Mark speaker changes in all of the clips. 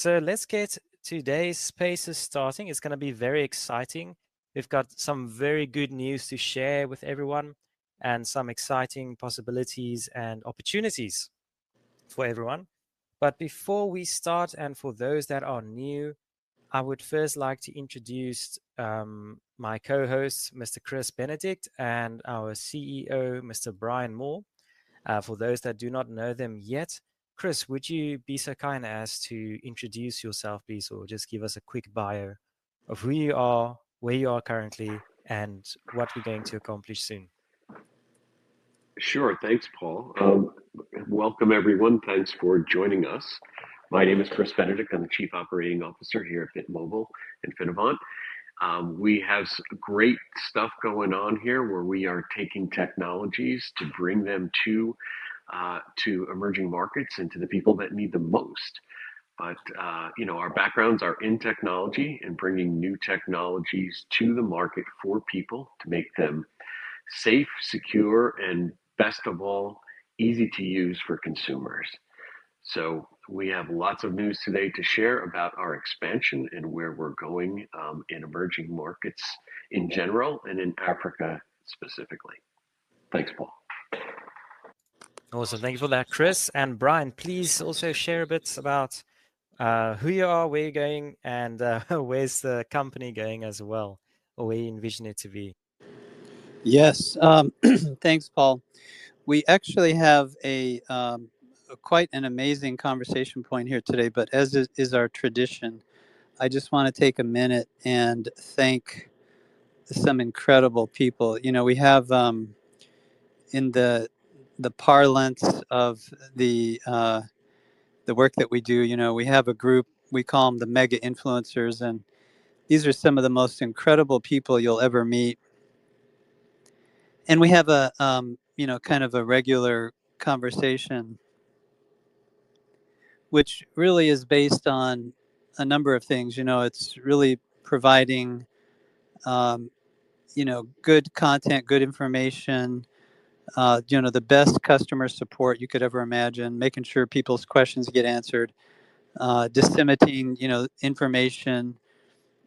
Speaker 1: So let's get today's spaces starting. It's going to be very exciting. We've got some very good news to share with everyone and some exciting possibilities and opportunities for everyone. But before we start, and for those that are new, I would first like to introduce my co-hosts, Mr. Chris Benedict, and our CEO, Mr. Brian Moore. For those that do not know them yet, Chris, would you be so kind as to introduce yourself, please, or just give us a quick bio of who you are, where you are currently, and what we're going to accomplish soon?
Speaker 2: Sure. Thanks, Paul. Welcome, everyone. Thanks for joining us. My name is Chris Benedict. I'm the Chief Operating Officer here at BitMobile and Finavant. We have great stuff going on here where we are taking technologies to bring them to emerging markets and to the people that need them most. But our backgrounds are in technology and bringing new technologies to the market for people to make them safe, secure, and best of all, easy to use for consumers. So we have lots of news today to share about our expansion and where we're going in emerging markets in general and in Africa specifically. Thanks, Paul.
Speaker 1: Awesome. Thank you for that, Chris. And Brian, please also share a bit about who you are, where you're going, and where's the company going as well, or where you envision it to be.
Speaker 3: Yes. Thanks, Paul. We actually have a quite an amazing conversation point here today, but as is our tradition, I just want to take a minute and thank some incredible people. We have in the parlance of the work that we do, we have a group, we call them the mega influencers, and these are some of the most incredible people you'll ever meet. And we have a kind of a regular conversation, which really is based on a number of things. It's really providing, good content, good information, the best customer support you could ever imagine, making sure people's questions get answered, disseminating, information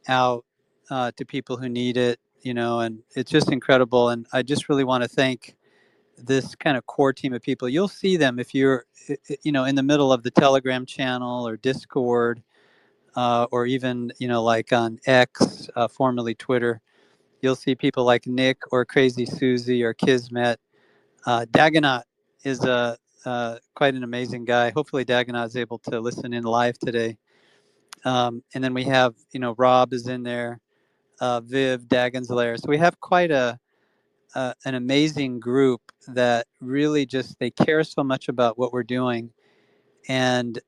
Speaker 3: out to people who need it, and it's just incredible. And I just really want to thank this kind of core team of people. You'll see them if you're, in the middle of the Telegram channel or Discord, or even, like on X, formerly Twitter. You'll see people like Nick or Crazy Susie or Kismet. Dagonaut is quite an amazing guy. Hopefully Dagonaut is able to listen in live today. And then we have, Rob is in there, Viv, Dagon's Lair. So we have quite an amazing group that really they care so much about what we're doing. And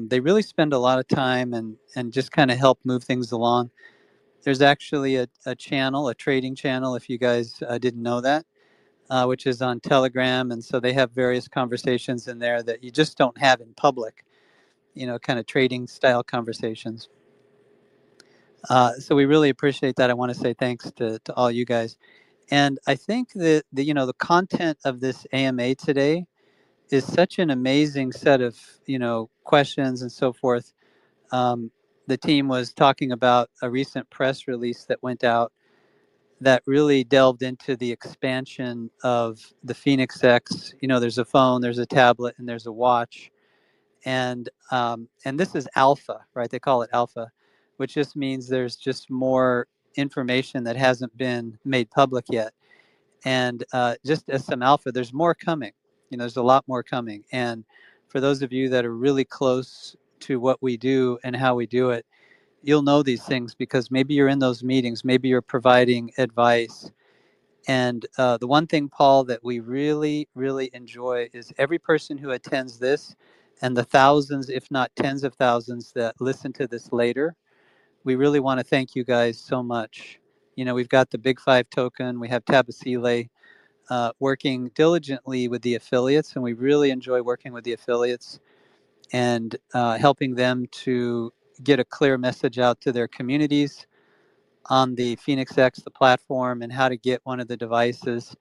Speaker 3: they really spend a lot of time and just kind of help move things along. There's actually a channel, a trading channel, if you guys didn't know that, which is on Telegram. And so they have various conversations in there that you just don't have in public, kind of trading style conversations. So we really appreciate that. I want to say thanks to all you guys. And I think that the content of this AMA today is such an amazing set of questions and so forth. The team was talking about a recent press release that went out that really delved into the expansion of the Phēnix X. There's a phone, there's a tablet, and there's a watch, and this is alpha, right? They call it alpha, which just means there's just more information that hasn't been made public yet. And just as some alpha, there's more coming. There's a lot more coming. And for those of you that are really close to what we do and how we do it, you'll know these things because maybe you're in those meetings, maybe you're providing advice. And the one thing, Paul, that we really, really enjoy is every person who attends this and the thousands, if not tens of thousands that listen to this later. We really want to thank you guys so much. We've got the Big Five token. We have Tabasile working diligently with the affiliates, and we really enjoy working with the affiliates and helping them to get a clear message out to their communities on the Phēnix X, the platform, and how to get one of the devices.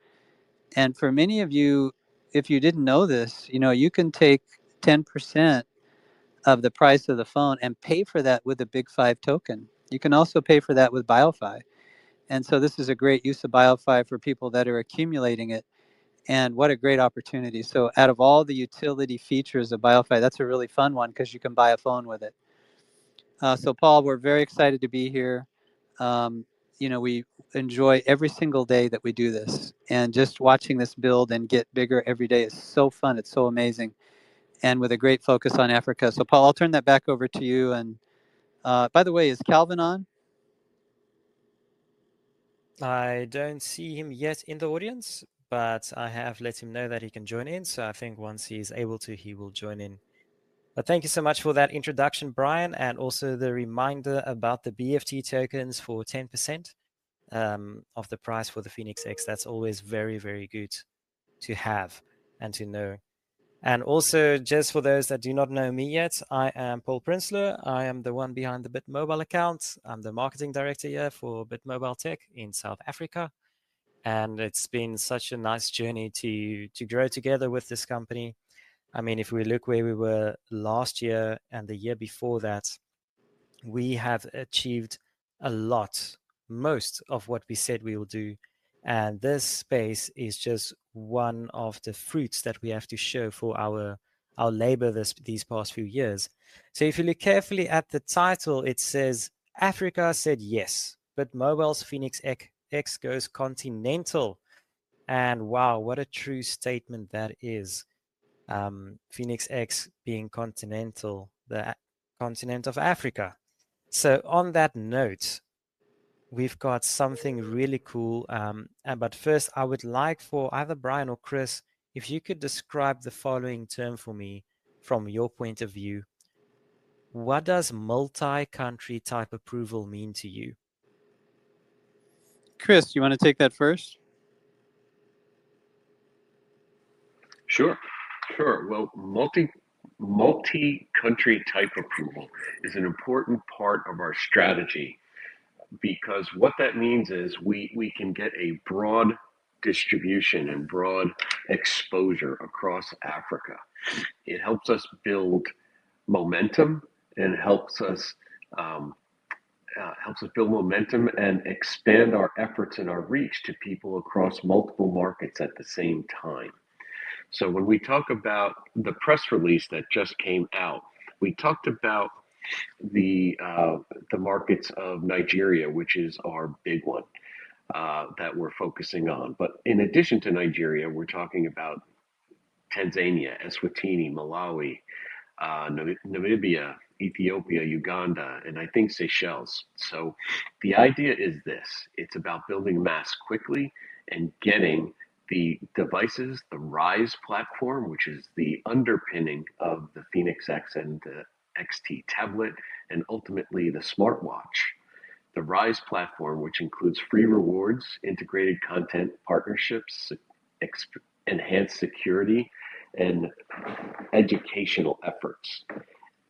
Speaker 3: And for many of you, if you didn't know this, you can take 10% of the price of the phone and pay for that with a Big 5 token. You can also pay for that with BioFi. And so this is a great use of BioFi for people that are accumulating it. And what a great opportunity. So out of all the utility features of BioFi, that's a really fun one because you can buy a phone with it. So Paul, we're very excited to be here. We enjoy every single day that we do this. And just watching this build and get bigger every day is so fun. It's so amazing. And with a great focus on Africa. So Paul, I'll turn that back over to you. And by the way, is Calvin on?
Speaker 1: I don't see him yet in the audience, but I have let him know that he can join in. So I think once he's able to, he will join in. But thank you so much for that introduction, Brian, and also the reminder about the BFT tokens for 10% of the price for the Phēnix X. That's always very, very good to have and to know. And also, just for those that do not know me yet, I am Paul Prinsloo. I am the one behind the BitMobile account. I'm the marketing director here for BitMobile Tech in South Africa. And it's been such a nice journey to grow together with this company. I mean, if we look where we were last year and the year before that, we have achieved a lot, most of what we said we will do. And this space is just one of the fruits that we have to show for our labor these past few years. So if you look carefully at the title, it says Africa said yes, but BitMobile's Phēnix X goes Continental. And wow, what a true statement that is. Phēnix X being Continental, the continent of Africa. So on that note, we've got something really cool. But first, I would like for either Brian or Chris, if you could describe the following term for me from your point of view. What does multi-country type approval mean to you?
Speaker 3: Chris, you want to take that first?
Speaker 2: Sure. Well, multi-country type approval is an important part of our strategy, because what that means is we can get a broad distribution and broad exposure across Africa. It helps us build momentum and helps us build momentum and expand our efforts and our reach to people across multiple markets at the same time. So when we talk about the press release that just came out, we talked about the markets of Nigeria, which is our big one that we're focusing on. But in addition to Nigeria, we're talking about Tanzania, Eswatini, Malawi, Namibia, Ethiopia, Uganda, and I think Seychelles. So the idea is this: it's about building mass quickly and getting the devices, the Rise platform, which is the underpinning of the Phēnix X and the XT tablet, and ultimately the smartwatch. The Rise platform, which includes free rewards, integrated content partnerships, enhanced security, and educational efforts.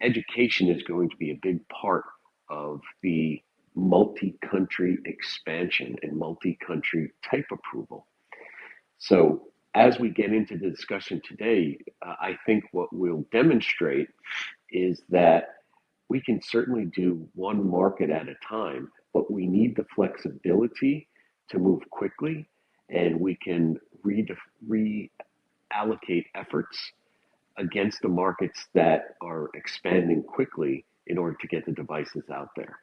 Speaker 2: Education is going to be a big part of the multi-country expansion and multi-country type approval. So as we get into the discussion today, I think what we'll demonstrate is that we can certainly do one market at a time, but we need the flexibility to move quickly, and we can reallocate efforts against the markets that are expanding quickly in order to get the devices out there.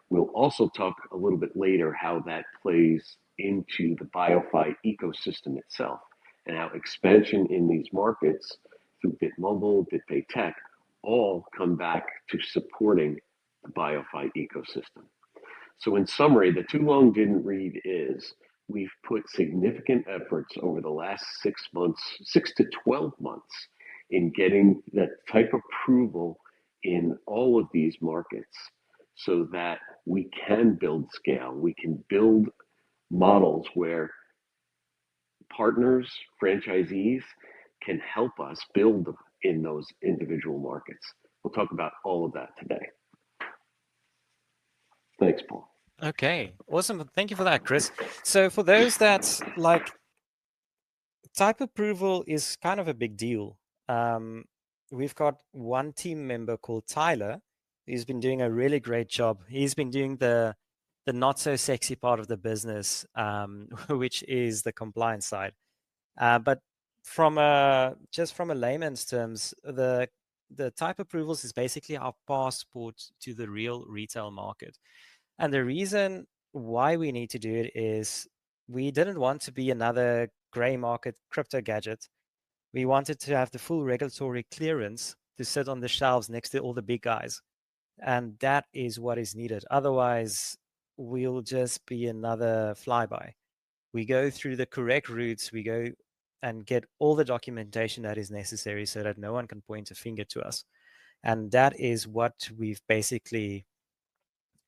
Speaker 2: We'll also talk a little bit later how that plays into the BioFi ecosystem itself, and how expansion in these markets through BitMobile, BitPay Tech, all come back to supporting the BioFi ecosystem. So in summary, the too long didn't read is we've put significant efforts over the last 6 months, 6 to 12 months, in getting that type of approval in all of these markets so that we can build scale. We can build models where partners, franchisees can help us build in those individual markets. We'll talk about all of that today. Thanks, Paul.
Speaker 1: Okay, awesome. Thank you for that, Chris. So for those that like, type approval is kind of a big deal. we've got one team member called Tyler, who's been doing a really great job. He's been doing the not so sexy part of the business, which is the compliance side. But from a layman's terms, the type approvals is basically our passport to the real retail market. And the reason why we need to do it is we didn't want to be another gray market crypto gadget. We wanted to have the full regulatory clearance to sit on the shelves next to all the big guys. And that is what is needed. Otherwise, we'll just be another flyby. We go through the correct routes, we go and get all the documentation that is necessary so that no one can point a finger to us. And that is what we've basically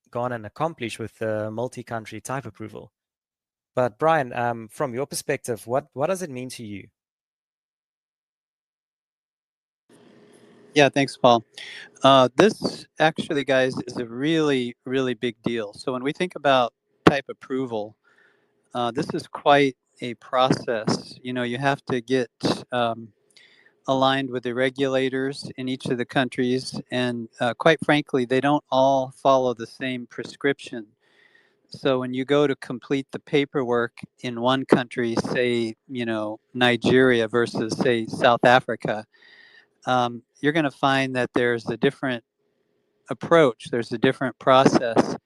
Speaker 1: gone and accomplished with the multi-country type approval. But Brian, from your perspective, what does it mean to you?
Speaker 3: Yeah, thanks, Paul. This actually, guys, is a really, really big deal. So when we think about type approval, this is quite a process. You know, you have to get aligned with the regulators in each of the countries, and quite frankly, they don't all follow the same prescription. So when you go to complete the paperwork in one country, say, you know, Nigeria versus, say, South Africa, you're going to find that there's a different approach, there's a different process.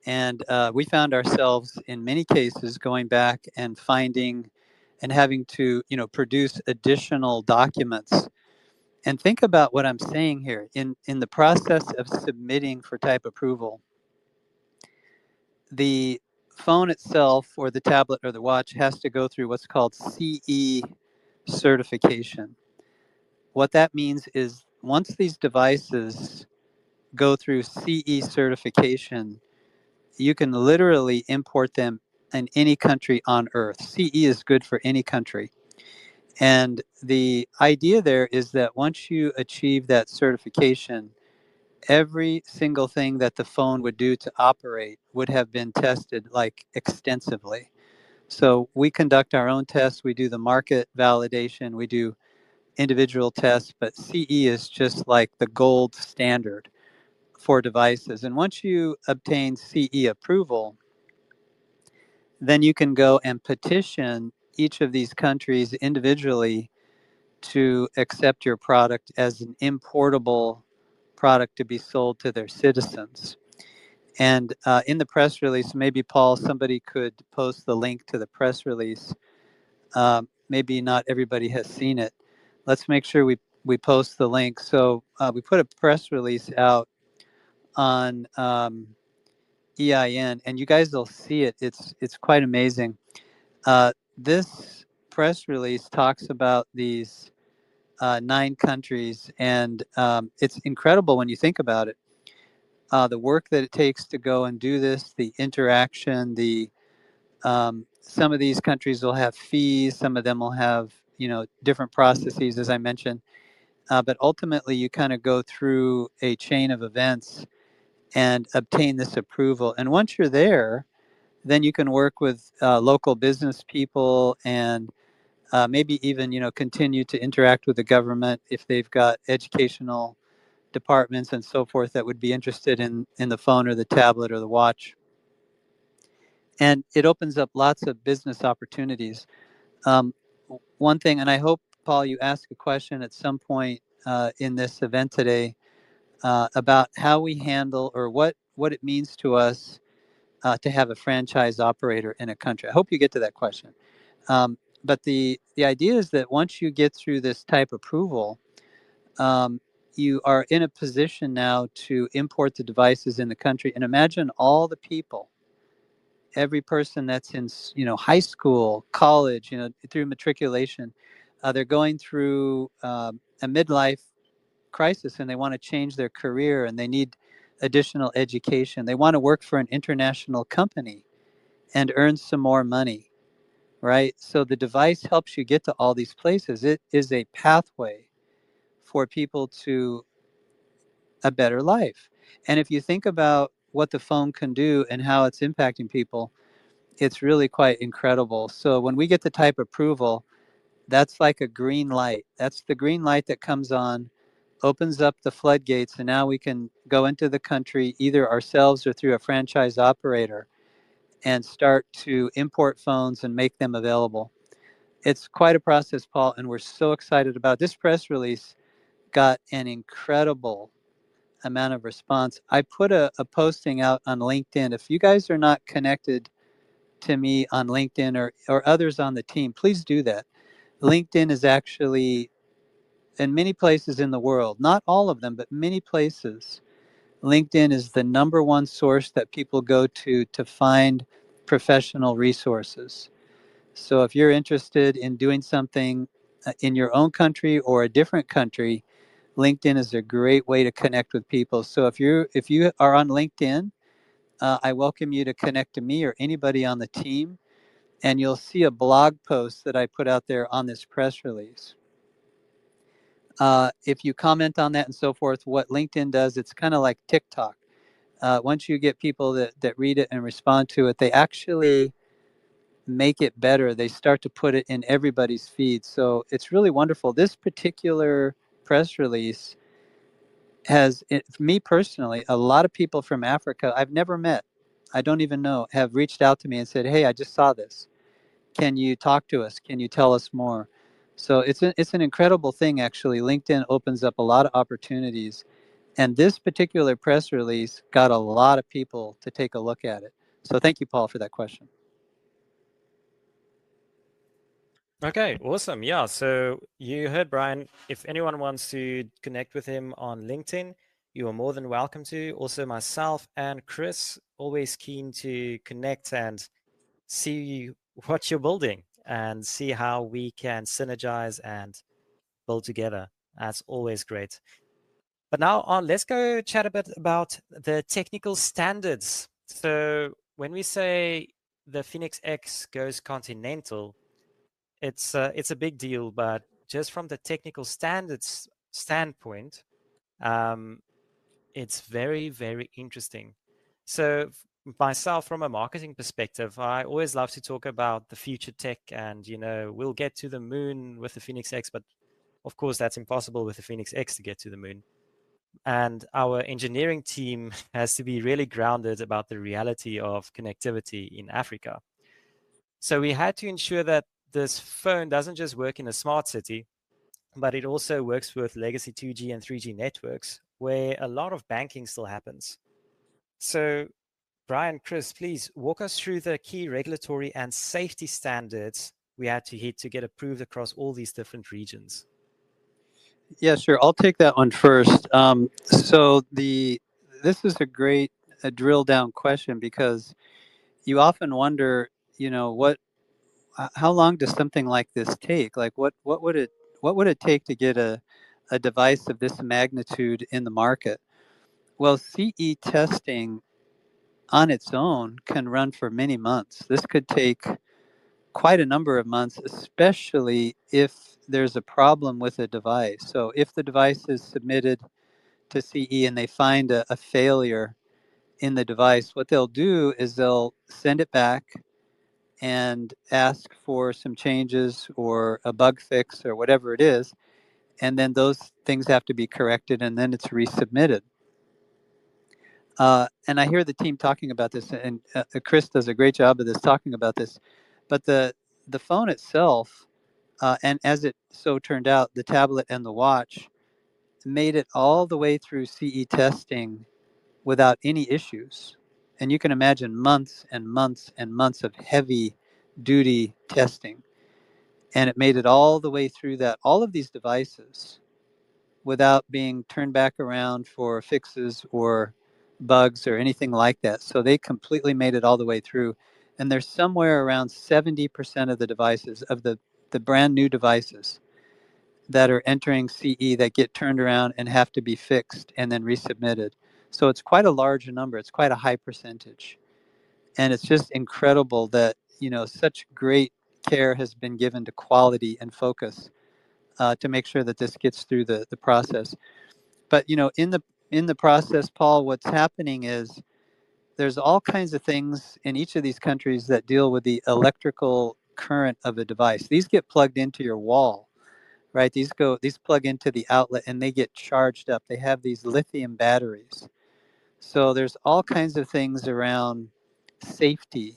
Speaker 3: And we found ourselves in many cases going back and finding and having to, you know, produce additional documents. And think about what I'm saying here. In the process of submitting for type approval, the phone itself or the tablet or the watch has to go through what's called CE certification. What that means is once these devices go through CE certification, you can literally import them in any country on earth. CE is good for any country. And the idea there is that once you achieve that certification, every single thing that the phone would do to operate would have been tested like extensively. So we conduct our own tests, we do the market validation, we do individual tests, but CE is just like the gold standard for devices. And once you obtain CE approval, then you can go and petition each of these countries individually to accept your product as an importable product to be sold to their citizens. And in the press release, maybe Paul, somebody could post the link to the press release. Maybe not everybody has seen it. Let's make sure we post the link. So we put a press release out on EIN, and you guys will see it. It's quite amazing. This press release talks about these 9 countries, and it's incredible when you think about it. The work that it takes to go and do this, the interaction, the some of these countries will have fees, some of them will have, you know, different processes, as I mentioned. But ultimately, you kind of go through a chain of events and obtain this approval. And once you're there, then you can work with local business people and maybe even, you know, continue to interact with the government if they've got educational departments and so forth that would be interested in the phone or the tablet or the watch. And it opens up lots of business opportunities. One thing, and I hope, Paul, you ask a question at some point in this event today about how we handle or what it means to us to have a franchise operator in a country. I hope you get to that question. But the idea is that once you get through this type approval, you are in a position now to import the devices in the country. And imagine all the people, every person that's in, you know, high school, college, you know, through matriculation, they're going through a midlife crisis and they want to change their career and they need additional education. They want to work for an international company and earn some more money, right? So the device helps you get to all these places. It is a pathway for people to a better life. And if you think about what the phone can do and how it's impacting people, it's really quite incredible. So when we get the type approval, that's like a green light. That's the green light that comes on opens up the floodgates, and now we can go into the country either ourselves or through a franchise operator and start to import phones and make them available. It's quite a process, Paul, and we're so excited about this press release. Got an incredible amount of response. I put a posting out on LinkedIn. If you guys are not connected to me on LinkedIn or others on the team, please do that. LinkedIn is actually in many places in the world, not all of them, but many places. LinkedIn is the number one source that people go to find professional resources. So if you're interested in doing something in your own country or a different country, LinkedIn is a great way to connect with people. So if you are on LinkedIn, I welcome you to connect to me or anybody on the team, and you'll see a blog post that I put out there on this press release. If you comment on that and so forth, what LinkedIn does, it's kind of like TikTok. Once you get people that read it and respond to it, they actually make it better. They start to put it in everybody's feed. So it's really wonderful. This particular press release has, for me personally, a lot of people from Africa I've never met, I don't even know, have reached out to me and said, hey, I just saw this. Can you talk to us? Can you tell us more? So it's an incredible thing, actually. LinkedIn opens up a lot of opportunities. And this particular press release got a lot of people to take a look at it. So thank you, Paul, for that question.
Speaker 1: Okay, awesome. Yeah, so you heard Brian. If anyone wants to connect with him on LinkedIn, you are more than welcome to. Also, myself and Chris, always keen to connect and see what you're building and see how we can synergize and build together. That's always great. But now on, let's go chat a bit about the technical standards. So when we say the Phēnix X goes Continental, it's a big deal, but just from the technical standards standpoint, it's very, very interesting. So myself, from a marketing perspective, I always love to talk about the future tech, and we'll get to the moon with the Phēnix X, but of course that's impossible with the Phēnix X to get to the moon. And our engineering team has to be really grounded about the reality of connectivity in Africa. So we had to ensure that this phone doesn't just work in a smart city, but it also works with legacy 2G and 3G networks where a lot of banking still happens. So Brian, Chris, please walk us through the key regulatory and safety standards we had to hit to get approved across all these different regions.
Speaker 3: Yeah, sure. I'll take that one first. This is a great drill down question, because you often wonder, how long does something like this take? Like, what would it take to get a device of this magnitude in the market? Well, CE testing on its own can run for many months. This could take quite a number of months, especially if there's a problem with a device. So if the device is submitted to CE and they find a failure in the device, what they'll do is they'll send it back and ask for some changes or a bug fix or whatever it is. And then those things have to be corrected, and then it's resubmitted. And I hear the team talking about this, and Chris does a great job of this, talking about this. But the phone itself, and as it so turned out, the tablet and the watch made it all the way through CE testing without any issues. And you can imagine months and months and months of heavy duty testing. And it made it all the way through that, all of these devices, without being turned back around for fixes or bugs or anything like that. So they completely made it all the way through. And there's somewhere around 70% of the devices, of the brand new devices that are entering CE, that get turned around and have to be fixed and then resubmitted. So it's quite a large number. It's quite a high percentage. And it's just incredible that, such great care has been given to quality and focus to make sure that this gets through the process. But, in the process, Paul, what's happening is there's all kinds of things in each of these countries that deal with the electrical current of a device. These get plugged into your wall, right? These plug into the outlet and they get charged up. They have these lithium batteries. So there's all kinds of things around safety,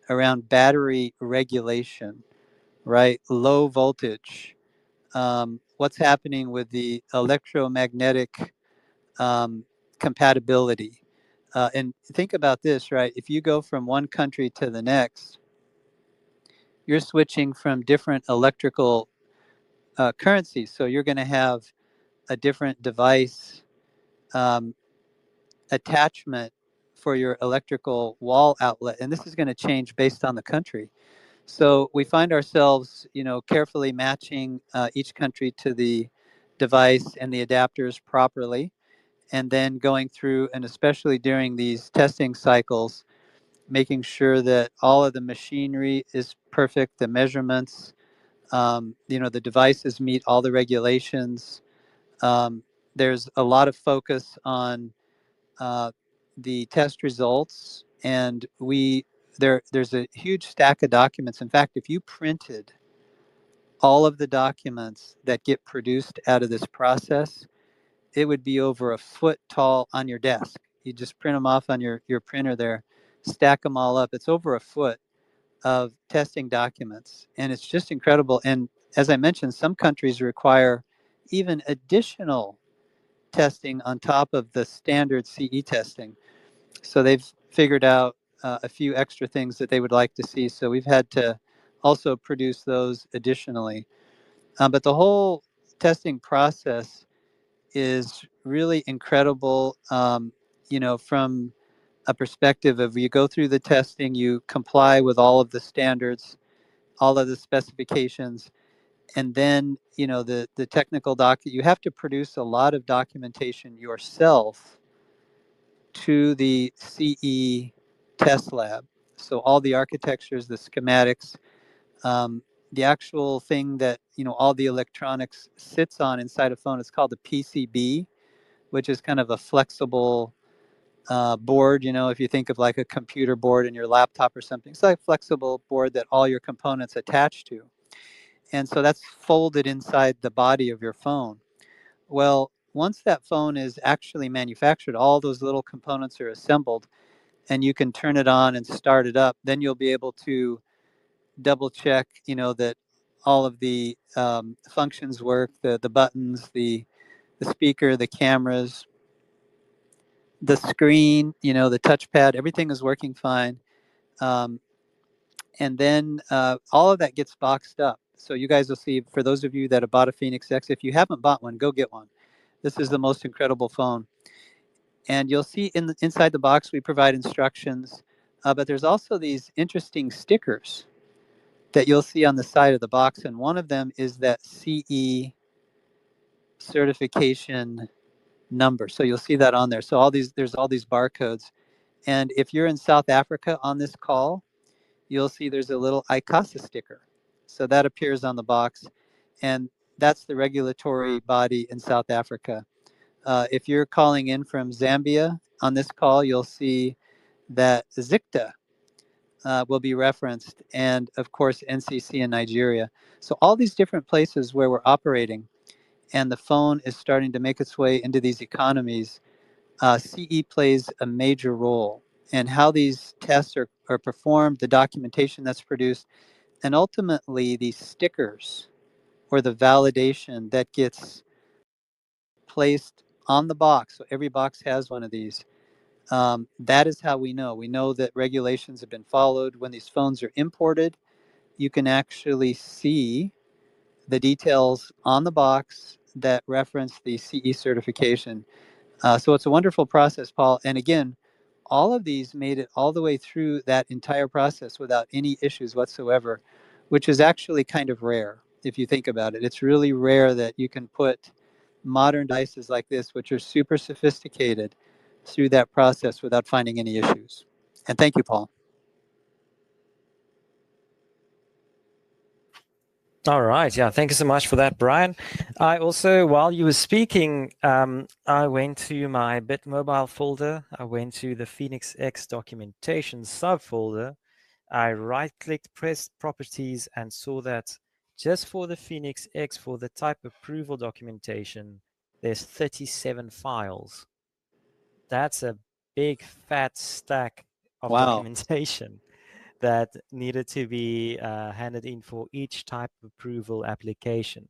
Speaker 3: around battery regulation, right? Low voltage. What's happening with the electromagnetic compatibility? And think about this, right? If you go from one country to the next, you're switching from different electrical currencies. So you're going to have a different device attachment for your electrical wall outlet. And this is going to change based on the country. So we find ourselves, carefully matching each country to the device and the adapters properly, and then going through, and especially during these testing cycles, making sure that all of the machinery is perfect, the measurements, the devices meet all the regulations. There's a lot of focus on the test results, and there's a huge stack of documents. In fact, if you printed all of the documents that get produced out of this process, it would be over a foot tall on your desk. You just print them off on your printer there, stack them all up. It's over a foot of testing documents, and it's just incredible. And as I mentioned, some countries require even additional testing on top of the standard CE testing. So they've figured out a few extra things that they would like to see. So we've had to also produce those additionally. But the whole testing process is really incredible. From a perspective of, you go through the testing, you comply with all of the standards, all of the specifications, and then the technical you have to produce a lot of documentation yourself to the CE test lab. So all the architectures, the schematics, the actual thing that all the electronics sits on inside a phone is called the PCB, which is kind of a flexible board. If you think of like a computer board in your laptop or something, it's like a flexible board that all your components attach to. And so that's folded inside the body of your phone. Well, once that phone is actually manufactured, all those little components are assembled, and you can turn it on and start it up. Then you'll be able to double check, that all of the functions work, the buttons, the speaker, the cameras, the screen, the touchpad, everything is working fine. And then all of that gets boxed up. So you guys will see, for those of you that have bought a Phēnix X, if you haven't bought one, go get one. This is the most incredible phone. And you'll see inside the box, we provide instructions, but there's also these interesting stickers that you'll see on the side of the box. And one of them is that CE certification number. So you'll see that on there. So there's all these barcodes. And if you're in South Africa on this call, you'll see there's a little ICASA sticker. So that appears on the box, and that's the regulatory body in South Africa. If you're calling in from Zambia on this call, you'll see that ZICTA will be referenced, and of course NCC in Nigeria. So all these different places where we're operating, and the phone is starting to make its way into these economies, CE plays a major role. And how these tests are performed, the documentation that's produced, and ultimately the stickers or the validation that gets placed on the box. So every box has one of these. That is how we know. We know that regulations have been followed. When these phones are imported, you can actually see the details on the box that reference the CE certification. So it's a wonderful process, Paul. And again, all of these made it all the way through that entire process without any issues whatsoever, which is actually kind of rare if you think about it. It's really rare that you can put modern devices like this, which are super sophisticated, through that process without finding any issues. And thank you, Paul.
Speaker 1: All right. Yeah. Thank you so much for that, Brian. I also, while you were speaking, I went to my BitMobile folder. I went to the Phēnix X documentation subfolder. I right-clicked, pressed properties, and saw that just for the Phēnix X, for the type approval documentation, there's 37 files. That's a big fat stack of
Speaker 3: Wow.
Speaker 1: documentation that needed to be handed in for each type of approval application.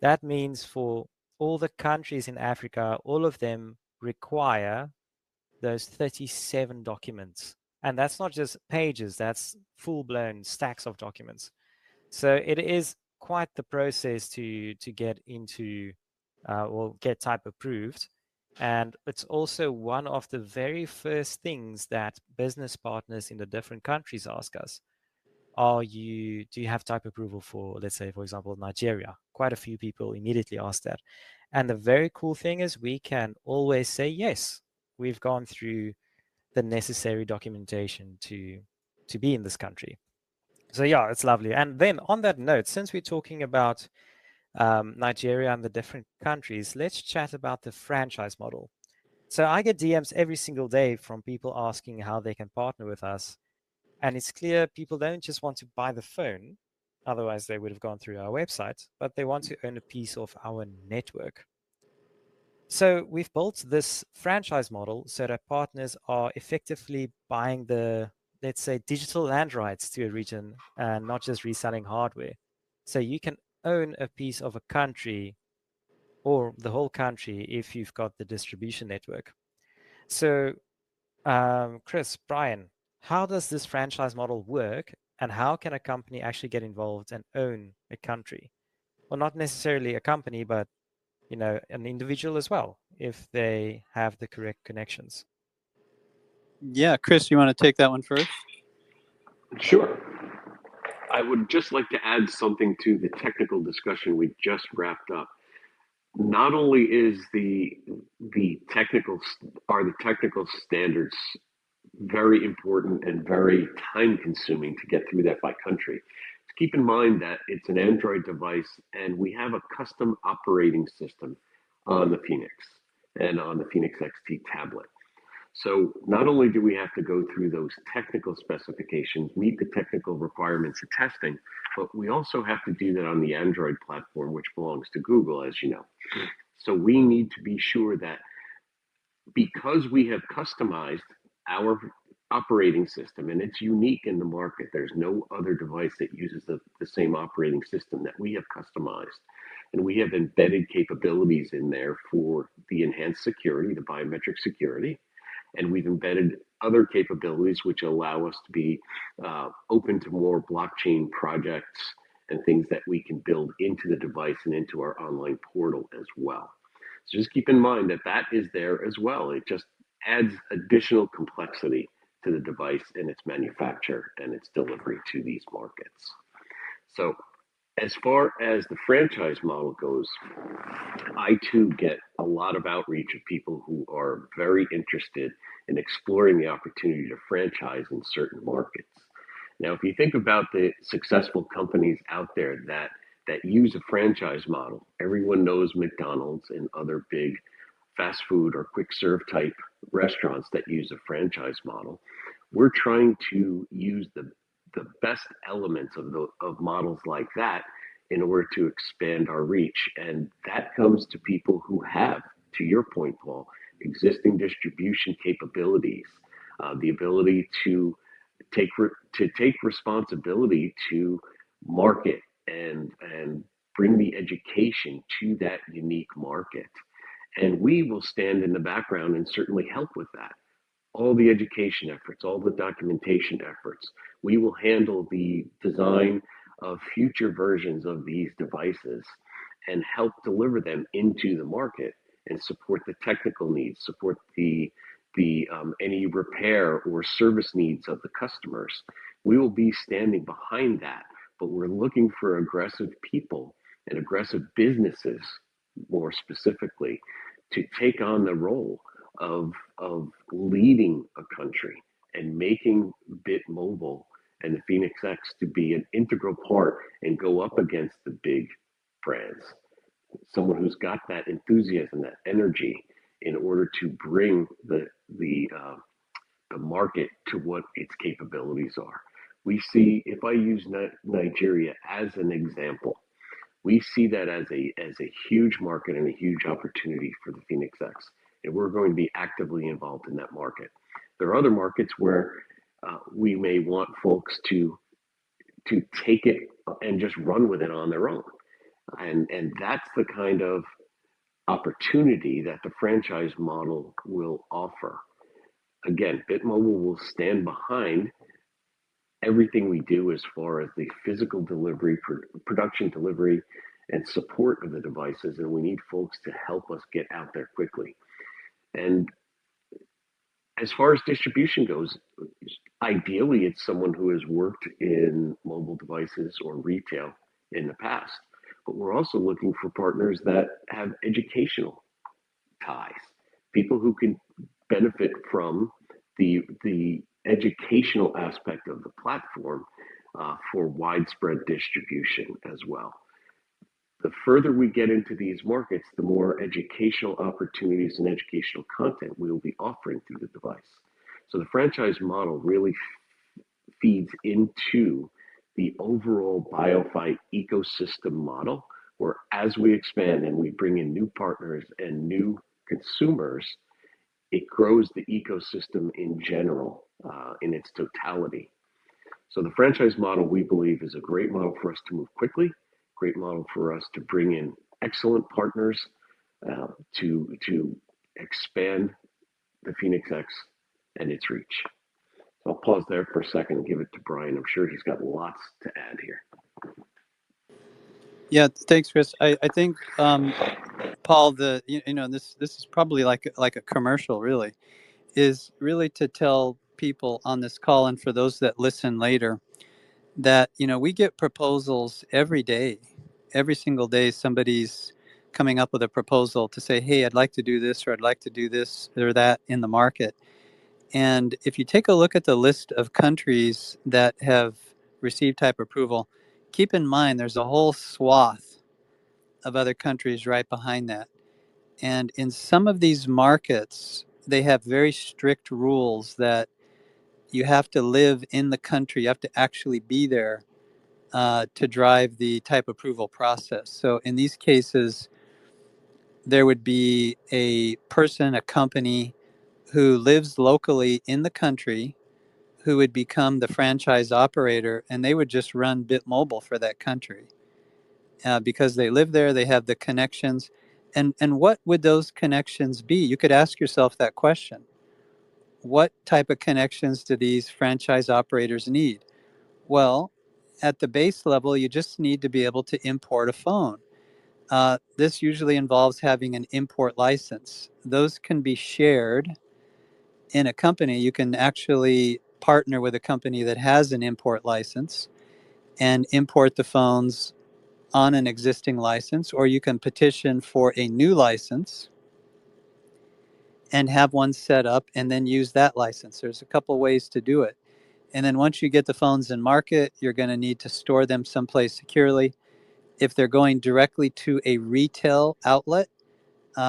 Speaker 1: That means for all the countries in Africa, all of them require those 37 documents. And that's not just pages, that's full-blown stacks of documents. So it is quite the process to get into or get type approved. And it's also one of the very first things that business partners in the different countries ask us. Do you have type approval for, let's say, for example, Nigeria? Quite a few people immediately ask that. And the very cool thing is we can always say, yes, we've gone through the necessary documentation to be in this country. So yeah, it's lovely. And then on that note, since we're talking about Nigeria and the different countries, let's chat about the franchise model. So I get DMs every single day from people asking how they can partner with us. And it's clear people don't just want to buy the phone, otherwise they would have gone through our website, but they want to own a piece of our network. So we've built this franchise model so that partners are effectively buying the, let's say, digital land rights to a region and not just reselling hardware. So you can own a piece of a country or the whole country if you've got the distribution network. So Chris, Brian, how does this franchise model work, and how can a company actually get involved and own a country? Well, not necessarily a company, but an individual as well, if they have the correct connections.
Speaker 3: Yeah, Chris, you want to take that one first?
Speaker 2: Sure. I would just like to add something to the technical discussion we just wrapped up. Not only is the technical standards very important and very time consuming to get through that by country. Keep in mind that it's an Android device and we have a custom operating system on the Phēnix and on the Phēnix XT tablet. So not only do we have to go through those technical specifications, meet the technical requirements of testing, but we also have to do that on the Android platform, which belongs to Google, as you know. So we need to be sure that because we have customized our operating system and it's unique in the market, there's no other device that uses the same operating system that we have customized. And we have embedded capabilities in there for the enhanced security, the biometric security. And we've embedded other capabilities which allow us to be open to more blockchain projects and things that we can build into the device and into our online portal as well. So just keep in mind that that is there as well. It just adds additional complexity to the device and its manufacture and its delivery to these markets. So as far as the franchise model goes, I too get a lot of outreach of people who are very interested in exploring the opportunity to franchise in certain markets. Now, if you think about the successful companies out there that use a franchise model, everyone knows McDonald's and other big fast food or quick serve type restaurants that use a franchise model. We're trying to use the best elements of models like that in order to expand our reach. And that comes to people who have, to your point, Paul, existing distribution capabilities, the ability to take responsibility to market and bring the education to that unique market. And we will stand in the background and certainly help with that. All the education efforts, all the documentation efforts. We will handle the design of future versions of these devices and help deliver them into the market and support the technical needs, support the any repair or service needs of the customers. We will be standing behind that, but we're looking for aggressive people and aggressive businesses, more specifically, to take on the role of leading a country and making BitMobile and the Phēnix X to be an integral part and go up against the big brands. Someone who's got that enthusiasm, that energy, in order to bring the market to what its capabilities are. We see, if I use Nigeria as an example, we see that as a huge market and a huge opportunity for the Phēnix X, and we're going to be actively involved in that market. There are other markets where we may want folks to take it and just run with it on their own, and that's the kind of opportunity that the franchise model will offer. Again, BitMobile will stand behind everything we do as far as the physical delivery, production delivery, and support of the devices, and we need folks to help us get out there quickly. And as far as distribution goes, ideally it's someone who has worked in mobile devices or retail in the past, but we're also looking for partners that have educational ties, people who can benefit from the educational aspect of the platform for widespread distribution as well. The further we get into these markets, the more educational opportunities and educational content we will be offering through the device. So the franchise model really feeds into the overall BioFi ecosystem model, where as we expand and we bring in new partners and new consumers, it grows the ecosystem in general in its totality. So the franchise model, we believe, is a great model for us to move quickly, great model for us to bring in excellent partners to expand the Phēnix X and its reach. So I'll pause there for a second and give it to Brian. I'm sure he's got lots to add here.
Speaker 3: Yeah, thanks, Chris. I think Paul, this is probably like a commercial, really, is really to tell people on this call and for those that listen later that we get proposals every day. Every single day somebody's coming up with a proposal to say, hey, I'd like to do this, or I'd like to do this or that in the market. And if you take a look at the list of countries that have received type approval, keep in mind there's a whole swath of other countries right behind that. And in some of these markets, they have very strict rules that you have to live in the country. You have to actually be there to drive the type approval process. So in these cases, there would be a person, a company who lives locally in the country who would become the franchise operator, and they would just run BitMobile for that country because they live there, they have the connections. And what would those connections be? You could ask yourself that question. What type of connections do these franchise operators need? Well, at the base level, you just need to be able to import a phone. This usually involves having an import license. Those can be shared in a company. You can actually partner with a company that has an import license and import the phones on an existing license, or you can petition for a new license and have one set up and then use that license. There's a couple ways to do it. And then once you get the phones in market, you're going to need to store them someplace securely. If they're going directly to a retail outlet,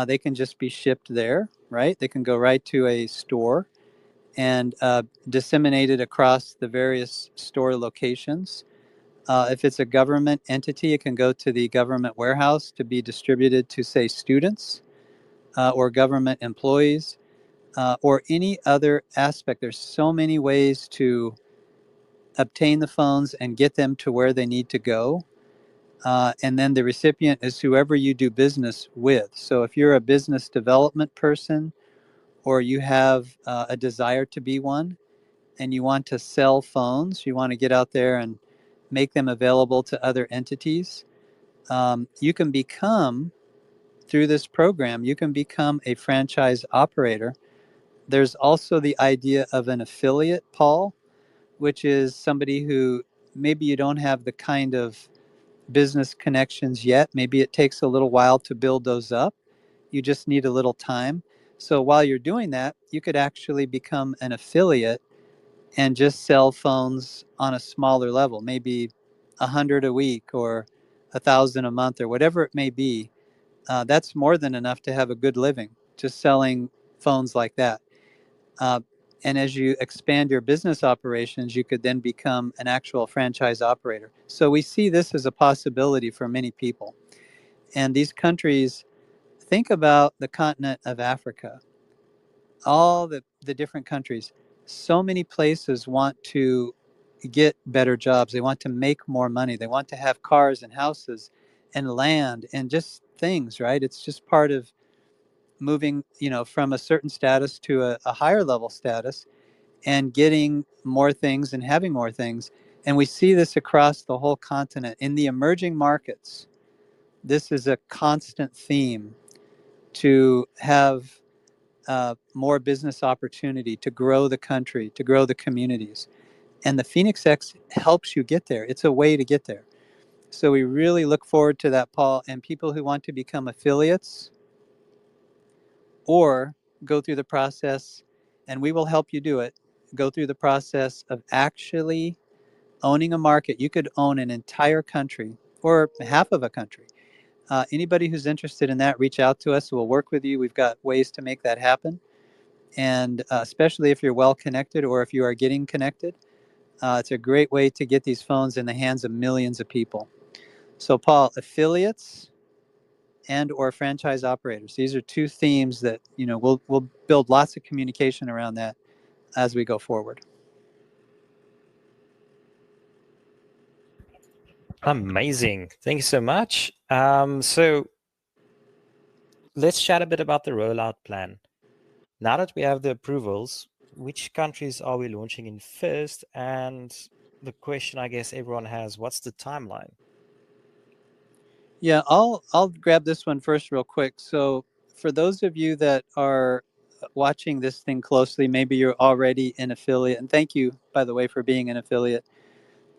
Speaker 3: they can just be shipped there, right? They can go right to a store and disseminated across the various store locations. If it's a government entity, it can go to the government warehouse to be distributed to, say, students or government employees or any other aspect. There's so many ways to obtain the phones and get them to where they need to go. And then the recipient is whoever you do business with. So if you're a business development person or you have a desire to be one and you want to sell phones, you want to get out there and make them available to other entities, you can become, through this program, you can become a franchise operator. There's also the idea of an affiliate, Paul, which is somebody who maybe you don't have the kind of business connections yet. Maybe it takes a little while to build those up. You just need a little time. So while you're doing that, you could actually become an affiliate and just sell phones on a smaller level, maybe 100 a week or 1,000 a month or whatever it may be. That's more than enough to have a good living, just selling phones like that. And as you expand your business operations, you could then become an actual franchise operator. So we see this as a possibility for many people. And these countries, think about the continent of Africa, all the different countries. So many places want to get better jobs. They want to make more money. They want to have cars and houses and land and just things, right? It's just part of moving, from a certain status to a higher level status and getting more things and having more things. And we see this across the whole continent. In the emerging markets, this is a constant theme to have more business opportunity, to grow the country, to grow the communities. And the Phēnix X helps you get there. It's a way to get there. So we really look forward to that, Paul. And people who want to become affiliates or go through the process, and we will help you do it, go through the process of actually owning a market. You could own an entire country or half of a country. Anybody who's interested in that, reach out to us. We'll work with you. We've got ways to make that happen. And especially if you're well connected or if you are getting connected, it's a great way to get these phones in the hands of millions of people. So, Paul, affiliates and or franchise operators. These are two themes that we'll build lots of communication around that as we go forward.
Speaker 1: Amazing. Thank you so much. So let's chat a bit about the rollout plan. Now that we have the approvals, which countries are we launching in first? And the question I guess everyone has, what's the timeline?
Speaker 3: Yeah, I'll grab this one first real quick. So for those of you that are watching this thing closely, maybe you're already an affiliate, and thank you, by the way, for being an affiliate.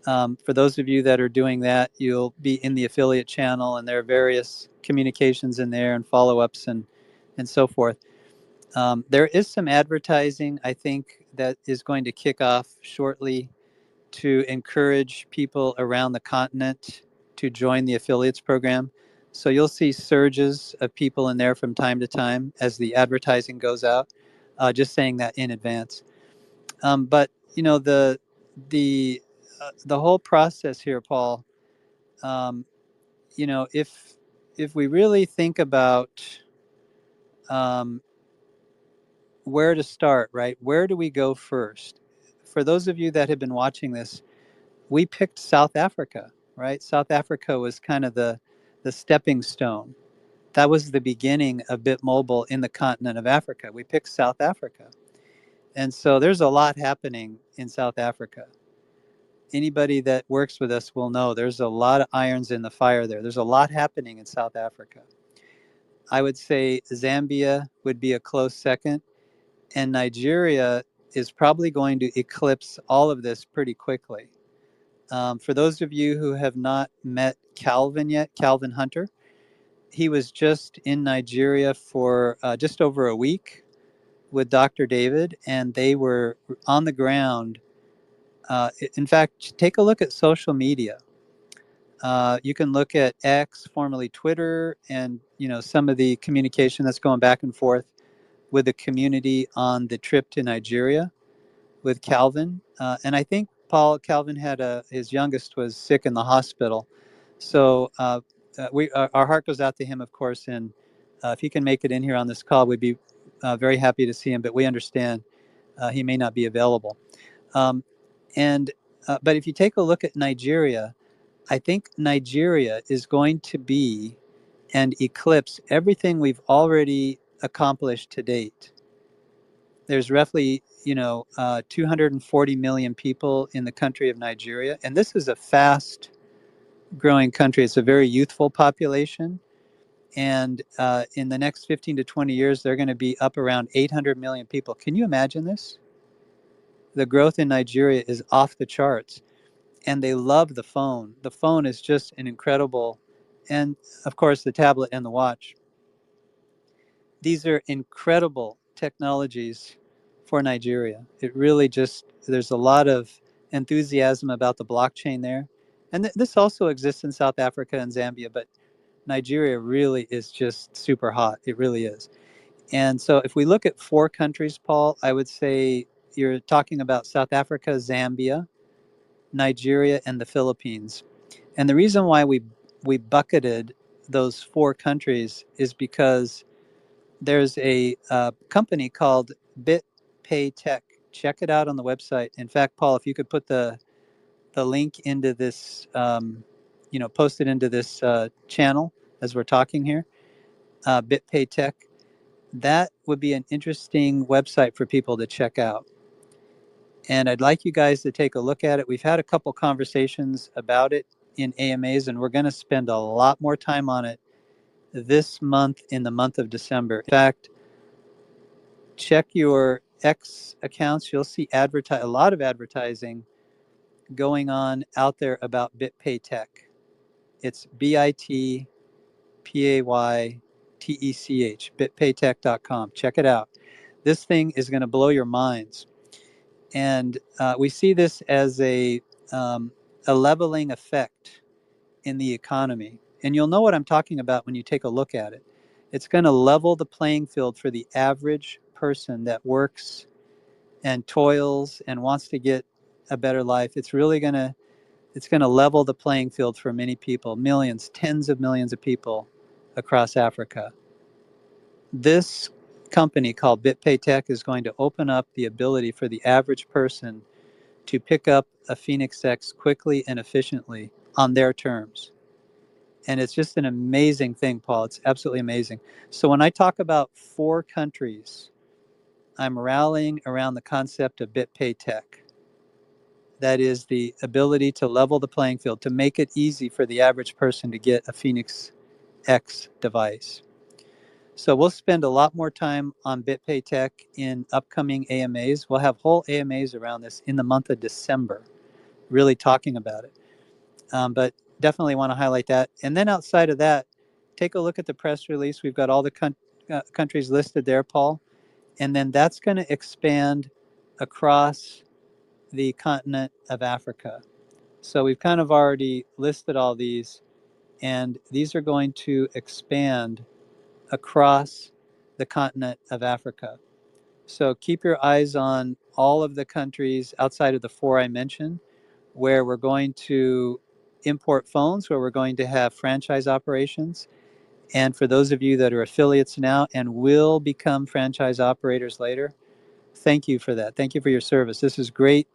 Speaker 3: For those of you that are doing that, you'll be in the affiliate channel, and there are various communications in there and follow-ups and so forth. There is some advertising, I think, that is going to kick off shortly to encourage people around the continent to join the affiliates program. So you'll see surges of people in there from time to time as the advertising goes out. Just saying that in advance. But the whole process here, Paul. If we really think about where to start, right? Where do we go first? For those of you that have been watching this, we picked South Africa, right? South Africa was kind of the stepping stone. That was the beginning of BitMobile in the continent of Africa. We picked South Africa. And so there's a lot happening in South Africa. Anybody that works with us will know there's a lot of irons in the fire there. There's a lot happening in South Africa. I would say Zambia would be a close second, and Nigeria is probably going to eclipse all of this pretty quickly. For those of you who have not met Calvin yet, Calvin Hunter, he was just in Nigeria for just over a week with Dr. David, and they were on the ground. In fact, take a look at social media. You can look at X, formerly Twitter, and some of the communication that's going back and forth with the community on the trip to Nigeria with Calvin. And I think Calvin had his youngest was sick in the hospital. So our heart goes out to him, of course. And if he can make it in here on this call, we'd be very happy to see him. But we understand he may not be available. But if you take a look at Nigeria, I think Nigeria is going to be and eclipse everything we've already accomplished to date. There's roughly 240 million people in the country of Nigeria, and this is a fast growing country. It's a very youthful population, and in the next 15 to 20 years they're going to be up around 800 million people. Can you imagine this? The growth in Nigeria is off the charts, and they love the phone. The phone is just an incredible, and of course the tablet and the watch. These are incredible technologies for Nigeria. It really there's a lot of enthusiasm about the blockchain there. And this also exists in South Africa and Zambia, but Nigeria really is just super hot. It really is. And so if we look at 4 countries, Paul, I would say, you're talking about South Africa, Zambia, Nigeria, and the Philippines. And the reason why we bucketed those 4 countries is because there's a company called BitPay Tech. Check it out on the website. In fact, Paul, if you could put the link into this, post it into this channel as we're talking here, BitPay Tech, that would be an interesting website for people to check out. And I'd like you guys to take a look at it. We've had a couple conversations about it in AMAs, and we're going to spend a lot more time on it this month, in the month of December. In fact, check your X accounts. You'll see a lot of advertising going on out there about BitPay Tech. It's BitPayTech, bitpaytech.com. Check it out. This thing is going to blow your minds. And we see this as a leveling effect in the economy. And you'll know what I'm talking about when you take a look at it. It's going to level the playing field for the average person that works and toils and wants to get a better life. It's really going to level the playing field for many people, millions, tens of millions of people across Africa. This company called BitPay Tech is going to open up the ability for the average person to pick up a Phēnix X quickly and efficiently on their terms. And it's just an amazing thing, Paul. It's absolutely amazing. So when I talk about 4 countries, I'm rallying around the concept of BitPay Tech. That is the ability to level the playing field, to make it easy for the average person to get a Phēnix X device. So we'll spend a lot more time on BitPay Tech in upcoming AMAs. We'll have whole AMAs around this in the month of December, really talking about it. But definitely want to highlight that. And then outside of that, take a look at the press release. We've got all the countries listed there, Paul. And then that's going to expand across the continent of Africa. So we've kind of already listed all these, and these are going to expand across the continent of Africa. So keep your eyes on all of the countries outside of the 4 I mentioned, where we're going to import phones, where we're going to have franchise operations. And for those of you that are affiliates now and will become franchise operators later, thank you for that. Thank you for your service. This is great,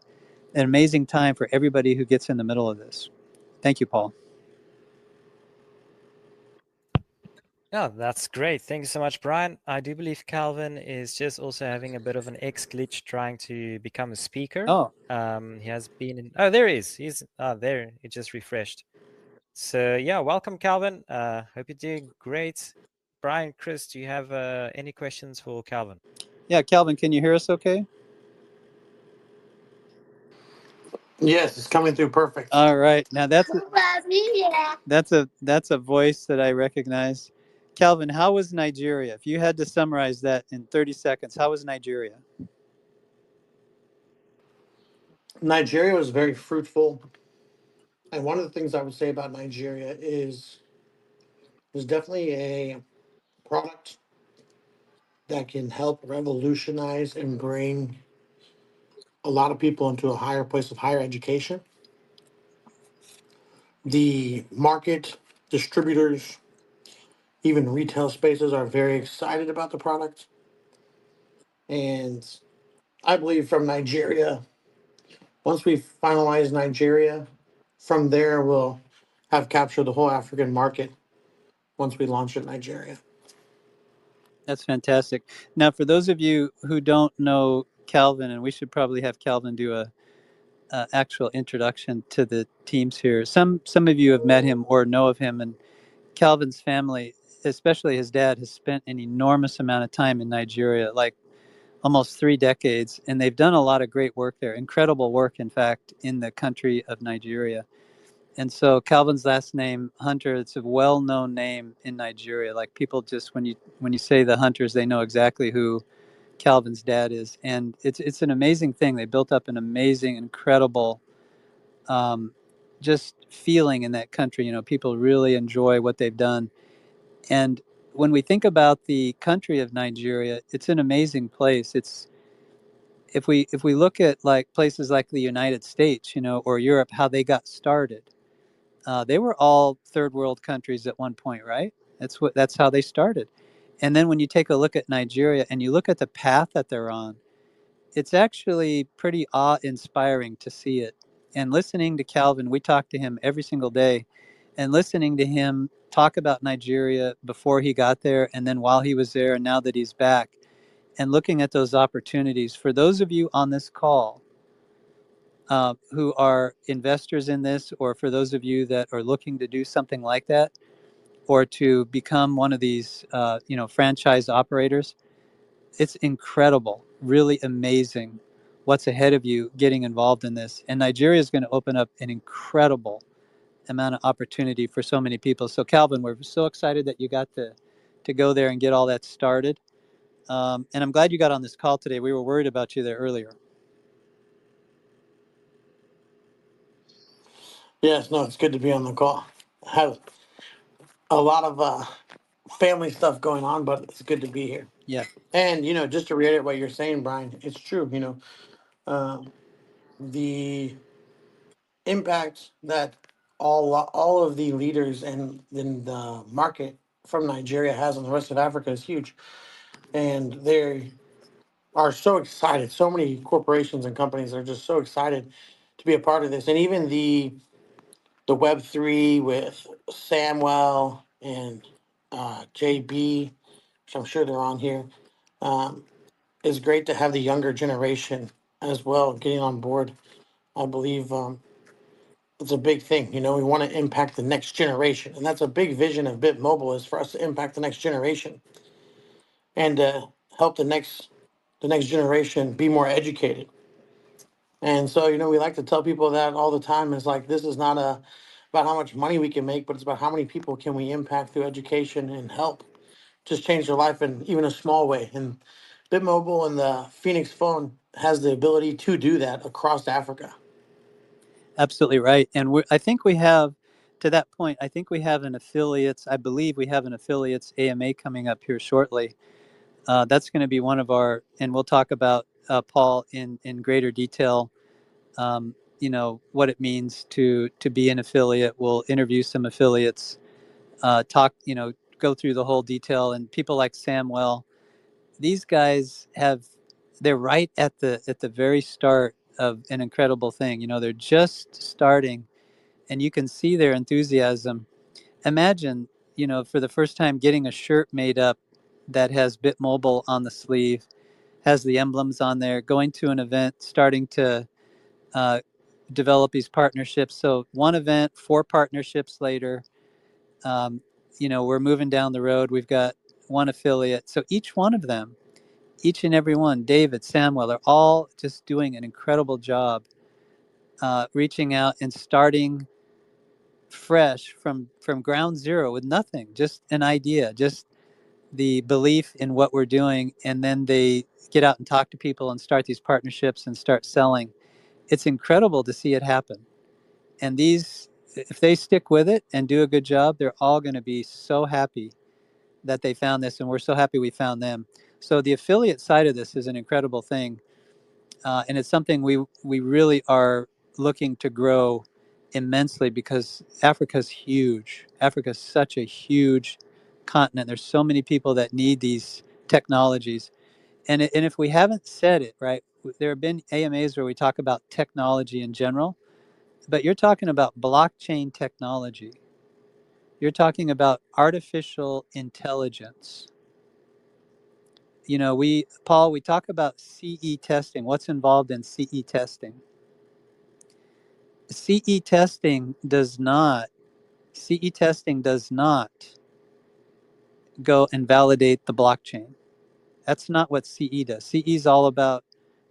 Speaker 3: an amazing time for everybody who gets in the middle of this. Thank you, Paul.
Speaker 1: Yeah, that's great. Thank you so much, Brian. I do believe Calvin is just also having a bit of an X glitch trying to become a speaker.
Speaker 3: Oh,
Speaker 1: he has been in. Oh, there he is. He's there. It just refreshed. So yeah, welcome, Calvin. Hope you're doing great. Brian, Chris, do you have any questions for Calvin?
Speaker 3: yeah, Calvin, can you hear us okay?
Speaker 4: Yes, it's coming through perfect.
Speaker 3: All right. Now that's a voice that I recognize. Calvin, how was Nigeria? If you had to summarize that in 30 seconds, how was Nigeria?
Speaker 4: Nigeria was very fruitful. And one of the things I would say about Nigeria is there's definitely a product that can help revolutionize and bring a lot of people into a higher place of higher education. The market, distributors, even retail spaces are very excited about the product. And I believe from Nigeria, once we finalize Nigeria, from there we'll have captured the whole African market once we launch in Nigeria.
Speaker 3: That's fantastic. Now, for those of you who don't know Calvin, and we should probably have Calvin do a actual introduction to the teams here. Some of you have met him or know of him, and Calvin's family, especially his dad, has spent an enormous amount of time in Nigeria, like almost 3 decades, and they've done a lot of great work there, incredible work, in fact, in the country of Nigeria. And so Calvin's last name, Hunter, it's a well-known name in Nigeria. Like people just, when you say the Hunters, they know exactly who Calvin's dad is. And it's an amazing thing. They built up an amazing, incredible just feeling in that country. You know, people really enjoy what they've done. And when we think about the country of Nigeria, it's an amazing place. if we look at like places like the United States, or Europe, how they got started, they were all third world countries at one point, right? That's how they started. And then when you take a look at Nigeria and you look at the path that they're on, it's actually pretty awe-inspiring to see it. And listening to Calvin, we talk to him every single day, and listening to him talk about Nigeria before he got there, and then while he was there, and now that he's back, and looking at those opportunities. For those of you on this call who are investors in this, or for those of you that are looking to do something like that, or to become one of these, franchise operators, it's incredible, really amazing what's ahead of you getting involved in this. And Nigeria is going to open up an incredible amount of opportunity for so many people. So Calvin, we're so excited that you got to go there and get all that started. And I'm glad you got on this call today. We were worried about you there earlier.
Speaker 4: Yes, no, it's good to be on the call. I have a lot of family stuff going on, but it's good to be here.
Speaker 3: Yeah,
Speaker 4: And just to reiterate what you're saying, Brian, it's true. The impact that all of the leaders and in the market from Nigeria has on the rest of Africa is huge, and they are so excited. So many corporations and companies are just so excited to be a part of this, and even the Web3 with Samwell and JB, which I'm sure they're on here. Um, it's great to have the younger generation as well getting on board. I believe it's a big thing. We want to impact the next generation, and that's a big vision of BitMobile, is for us to impact the next generation and help the next generation be more educated. And so, we like to tell people that all the time. Is like, this is not about how much money we can make, but it's about how many people can we impact through education and help just change their life in even a small way. And BitMobile and the Phoenix phone has the ability to do that across Africa.
Speaker 3: absolutely right. And I think we have, to that point, I think we have I believe we have an affiliates AMA coming up here shortly. That's going to be one of our, and we'll talk about, Paul, in greater detail, what it means to be an affiliate. We'll interview some affiliates, talk, go through the whole detail. And people like Samwell, these guys they're right at the very start of an incredible thing. They're just starting, and you can see their enthusiasm. Imagine, for the first time getting a shirt made up that has BitMobile on the sleeve, has the emblems on there, going to an event, starting to uh, develop these partnerships. So one event, 4 partnerships later, we're moving down the road. We've got one affiliate. So each one of them, each and every one, David, Samuel, they're all just doing an incredible job reaching out and starting fresh from ground zero with nothing, just an idea, just the belief in what we're doing. And then they get out and talk to people and start these partnerships and start selling. It's incredible to see it happen. And these, if they stick with it and do a good job, they're all going to be so happy that they found this, and we're so happy we found them. So the affiliate side of this is an incredible thing, and it's something we really are looking to grow immensely, because Africa's huge. Africa's such a huge continent. There's so many people that need these technologies, and if we haven't said it right, there have been AMAs where we talk about technology in general, but you're talking about blockchain technology. You're talking about artificial intelligence. Paul, we talk about CE testing. What's involved in CE testing? CE testing does not go and validate the blockchain. That's not what CE does. CE is all about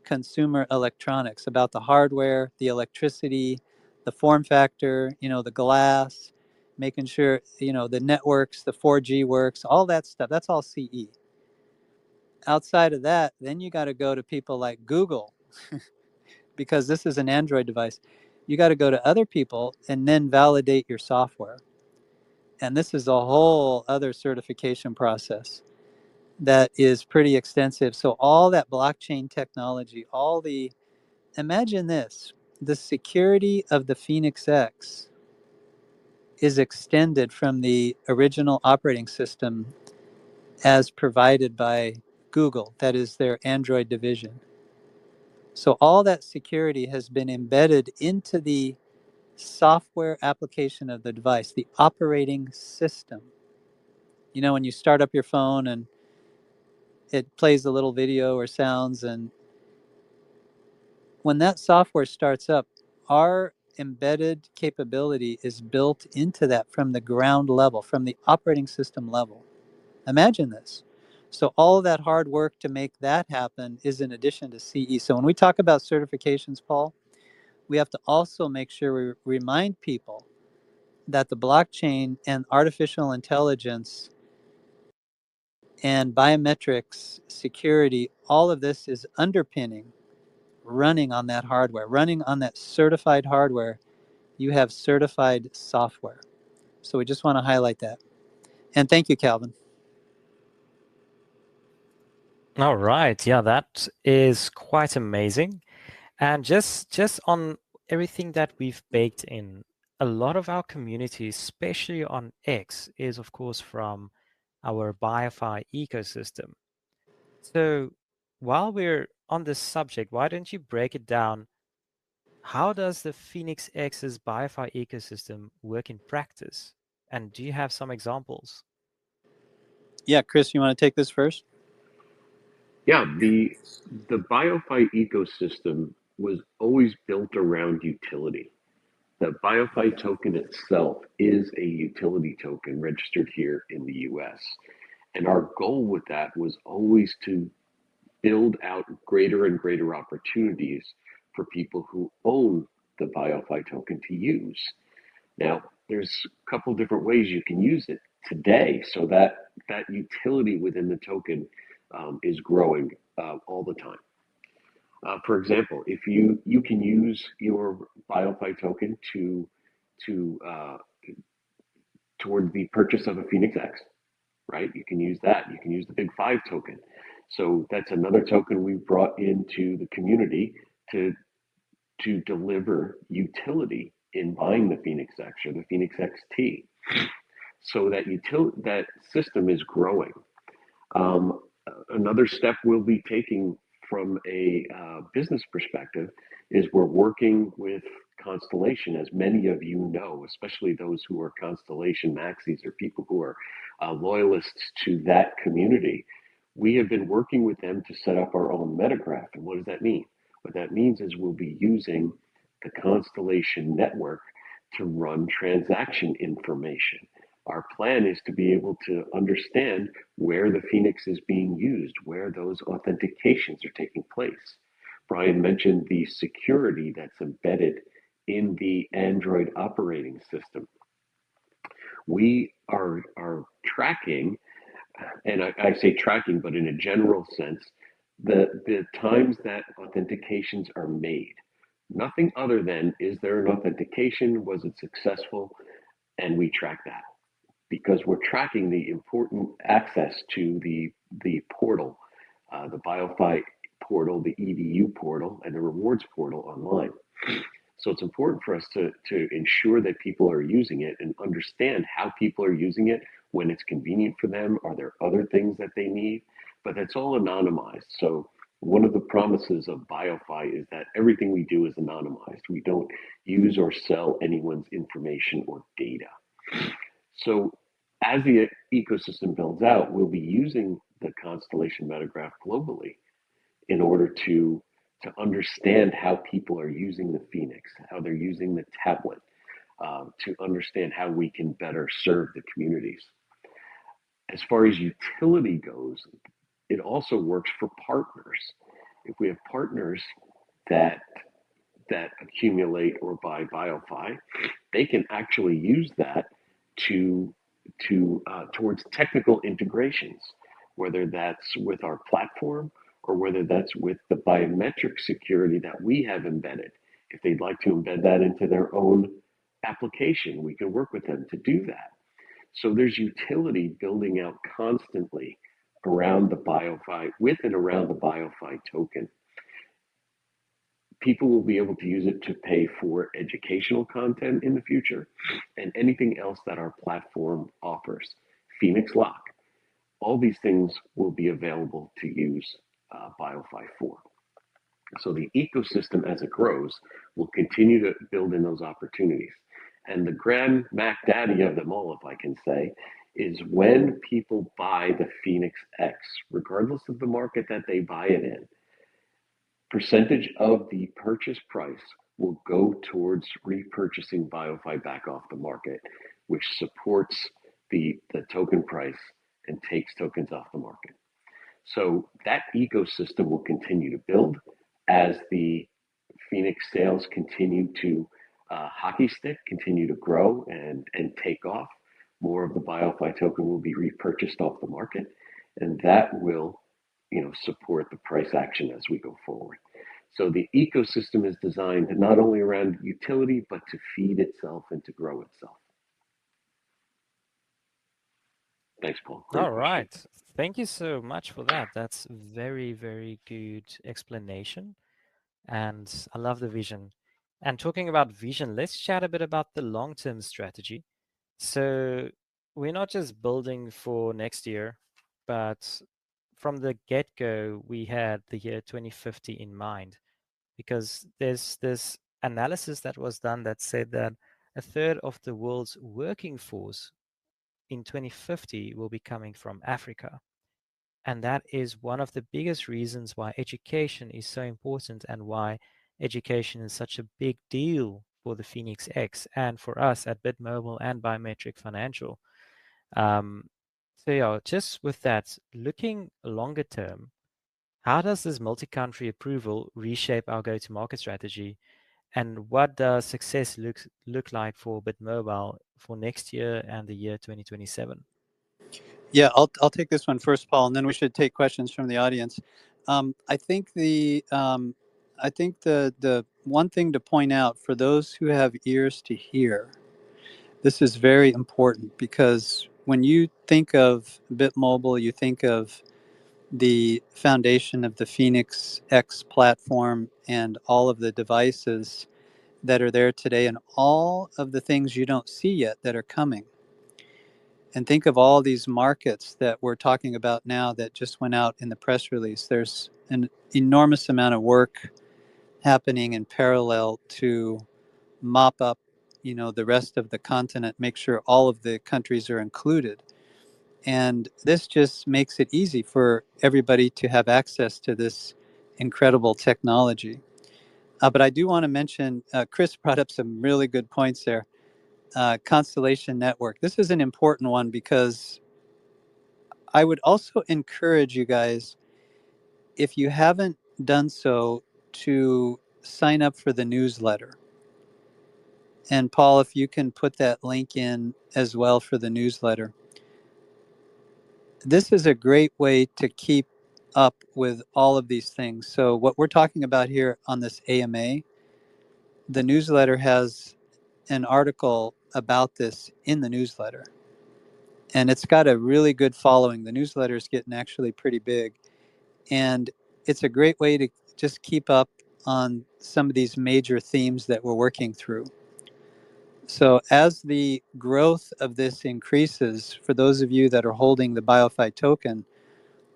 Speaker 3: consumer electronics, about the hardware, the electricity, the form factor, the glass, making sure, the networks, the 4G works, all that stuff. That's all CE. Outside of that, then you got to go to people like Google, because this is an Android device. You got to go to other people and then validate your software. And this is a whole other certification process that is pretty extensive. So all that blockchain technology, imagine this, the security of the Phēnix X is extended from the original operating system as provided by Google, that is their Android division. So all that security has been embedded into the software application of the device, the operating system. You know, when you start up your phone and it plays a little video or sounds, and when that software starts up, our embedded capability is built into that from the ground level, from the operating system level. Imagine this. So all of that hard work to make that happen is in addition to CE. So when we talk about certifications, Paul, we have to also make sure we remind people that the blockchain and artificial intelligence and biometrics security, all of this is underpinning running on that hardware, running on that certified hardware. You have certified software. So we just want to highlight that. And thank you, Calvin.
Speaker 1: All right. Yeah, that is quite amazing. And just on everything that we've baked in, a lot of our community, especially on X, is of course from our BioFi ecosystem. So while we're on this subject, why don't you break it down? How does the Phēnix X's BioFi ecosystem work in practice? And do you have some examples?
Speaker 3: Yeah, Chris, you want to take this first?
Speaker 2: Yeah, the BioFi ecosystem was always built around utility. The BioFi token itself is a utility token registered here in the US. And our goal with that was always to build out greater and greater opportunities for people who own the BioFi token to use. Now, there's a couple different ways you can use it today, so that utility within the token is growing all the time. For example, if you can use your BioFi token to toward the purchase of a Phēnix X, right? You can use that. You can use the Big Five token. So that's another token we brought into the community to deliver utility in buying the Phēnix X or the Phēnix XT. So that system is growing. Another step we'll be taking from a business perspective is we're working with Constellation, as many of you know, especially those who are Constellation maxis or people who are loyalists to that community. We have been working with them to set up our own metagraph. And what does that mean? What that means is we'll be using the Constellation network to run transaction information. Our plan is to be able to understand where the Phēnix is being used, where those authentications are taking place. Brian mentioned the security that's embedded in the Android operating system. We are tracking, and I say tracking, but in a general sense, the times that authentications are made. Nothing other than, is there an authentication? Was it successful? And we track that because we're tracking the important access to the portal, the BioFi portal, the EDU portal, and the rewards portal online. So it's important for us to ensure that people are using it and understand how people are using it, when it's convenient for them. Are there other things that they need? But that's all anonymized. So one of the promises of BioFi is that everything we do is anonymized. We don't use or sell anyone's information or data. So as the ecosystem builds out, we'll be using the Constellation Metagraph globally in order to understand how people are using the Phēnix, how they're using the tablet, to understand how we can better serve the communities. As far as utility goes, it also works for partners. If we have partners that accumulate or buy BioFi, they can actually use that towards technical integrations, whether that's with our platform or whether that's with the biometric security that we have embedded. If they'd like to embed that into their own application, we can work with them to do that. So there's utility building out constantly around the BioFi, with and around the BioFi token. People will be able to use it to pay for educational content in the future and anything else that our platform offers. Phēnix Lock, all these things will be available to use BioFi for. So the ecosystem, as it grows, will continue to build in those opportunities. And the grand Mac Daddy of them all, if I can say, is when people buy the Phēnix X, regardless of the market that they buy it in, percentage of the purchase price will go towards repurchasing BioFi back off the market, which supports the token price and takes tokens off the market. So that ecosystem will continue to build as the Phēnix sales continue to hockey stick, continue to grow and take off. More of the BioFi token will be repurchased off the market, and that will, support the price action as we go forward. So the ecosystem is designed not only around utility, but to feed itself and to grow itself. Thanks, Paul. Great
Speaker 1: All
Speaker 2: question.
Speaker 1: right. Thank you so much for that. That's very, very good explanation. And I love the vision. And talking about vision, let's chat a bit about the long-term strategy. So we're not just building for next year, but from the get-go, we had the year 2050 in mind, because there's this analysis that was done that said that a third of the world's working force in 2050 will be coming from Africa. And that is one of the biggest reasons why education is so important and why education is such a big deal for the Phēnix X and for us at BitMobile and Biometric Financial. So yeah, just with that, looking longer term, how does this multi-country approval reshape our go-to-market strategy? And what does success look like for BitMobile for next year and the year 2027?
Speaker 3: Yeah, I'll take this one first, Paul, and then we should take questions from the audience. I think the one thing to point out for those who have ears to hear, this is very important, because when you think of BitMobile, you think of the foundation of the Phēnix X platform and all of the devices that are there today and all of the things you don't see yet that are coming. And think of all these markets that we're talking about now that just went out in the press release. There's an enormous amount of work happening in parallel to mop up, the rest of the continent, make sure all of the countries are included. And this just makes it easy for everybody to have access to this incredible technology. But I do want to mention, Chris brought up some really good points there. Constellation Network. This is an important one, because I would also encourage you guys, if you haven't done so, to sign up for the newsletter. And Paul, if you can put that link in as well for the newsletter. This is a great way to keep up with all of these things. So what we're talking about here on this AMA, the newsletter has an article about this in the newsletter. And it's got a really good following. The newsletter is getting actually pretty big. And it's a great way to just keep up on some of these major themes that we're working through. So as the growth of this increases, for those of you that are holding the BioFi token,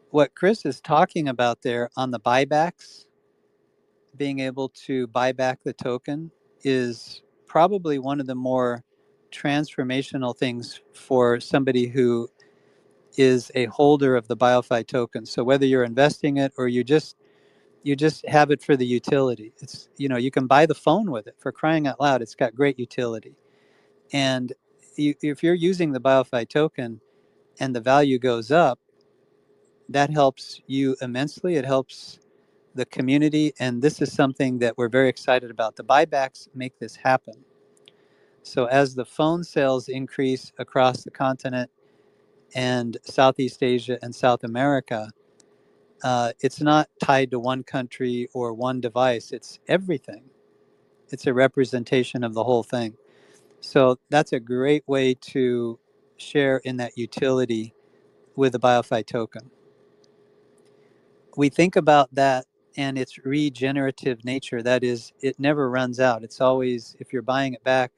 Speaker 3: what Chris is talking about there on the buybacks, being able to buy back the token, is probably one of the more transformational things for somebody who is a holder of the BioFi token. So whether you're investing it or you just have it for the utility, it's, you can buy the phone with it. For crying out loud, it's got great utility. And if you're using the BioFi token and the value goes up, that helps you immensely. It helps the community, and this is something that we're very excited about. The buybacks make this happen. So as the phone sales increase across the continent and Southeast Asia and South America, it's not tied to one country or one device. It's everything. It's a representation of the whole thing. So that's a great way to share in that utility with the BioFi token. we think about that and its regenerative nature. That is, it never runs out. It's always, if you're buying it back,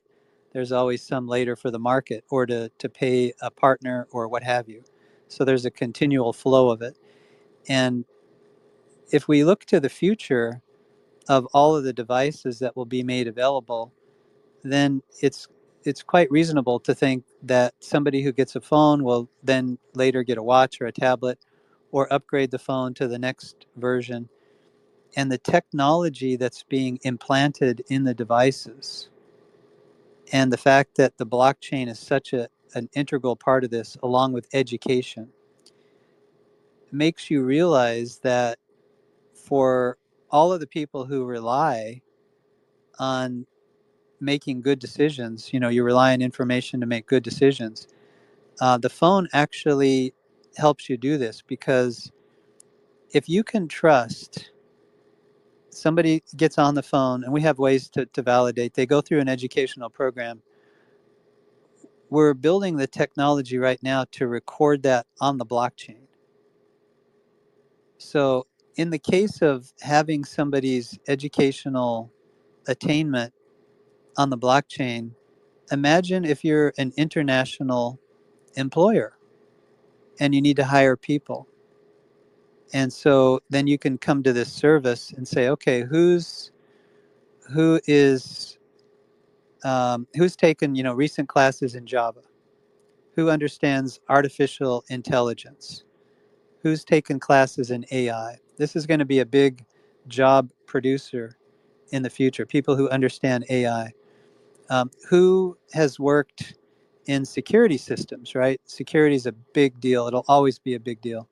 Speaker 3: there's always some later for the market or to pay a partner or what have you. So there's a continual flow of it. And if we look to the future of all of the devices that will be made available, then it's quite reasonable to think that somebody who gets a phone will then later get a watch or a tablet or upgrade the phone to the next version. And the technology that's being implanted in the devices and the fact that the blockchain is such an integral part of this, along with education, makes you realize that for all of the people who rely on making good decisions, you rely on information to make good decisions. The phone actually helps you do this, because if you can trust somebody gets on the phone, and we have ways to validate, they go through an educational program. We're building the technology right now to record that on the blockchain. So in the case of having somebody's educational attainment on the blockchain, imagine if you're an international employer and you need to hire people. And so then you can come to this service and say, okay, who's taken recent classes in Java, who understands artificial intelligence, who's taken classes in AI. This is going to be a big job producer in the future. People who understand AI, who has worked in security systems, right? Security is a big deal. It'll always be a big deal.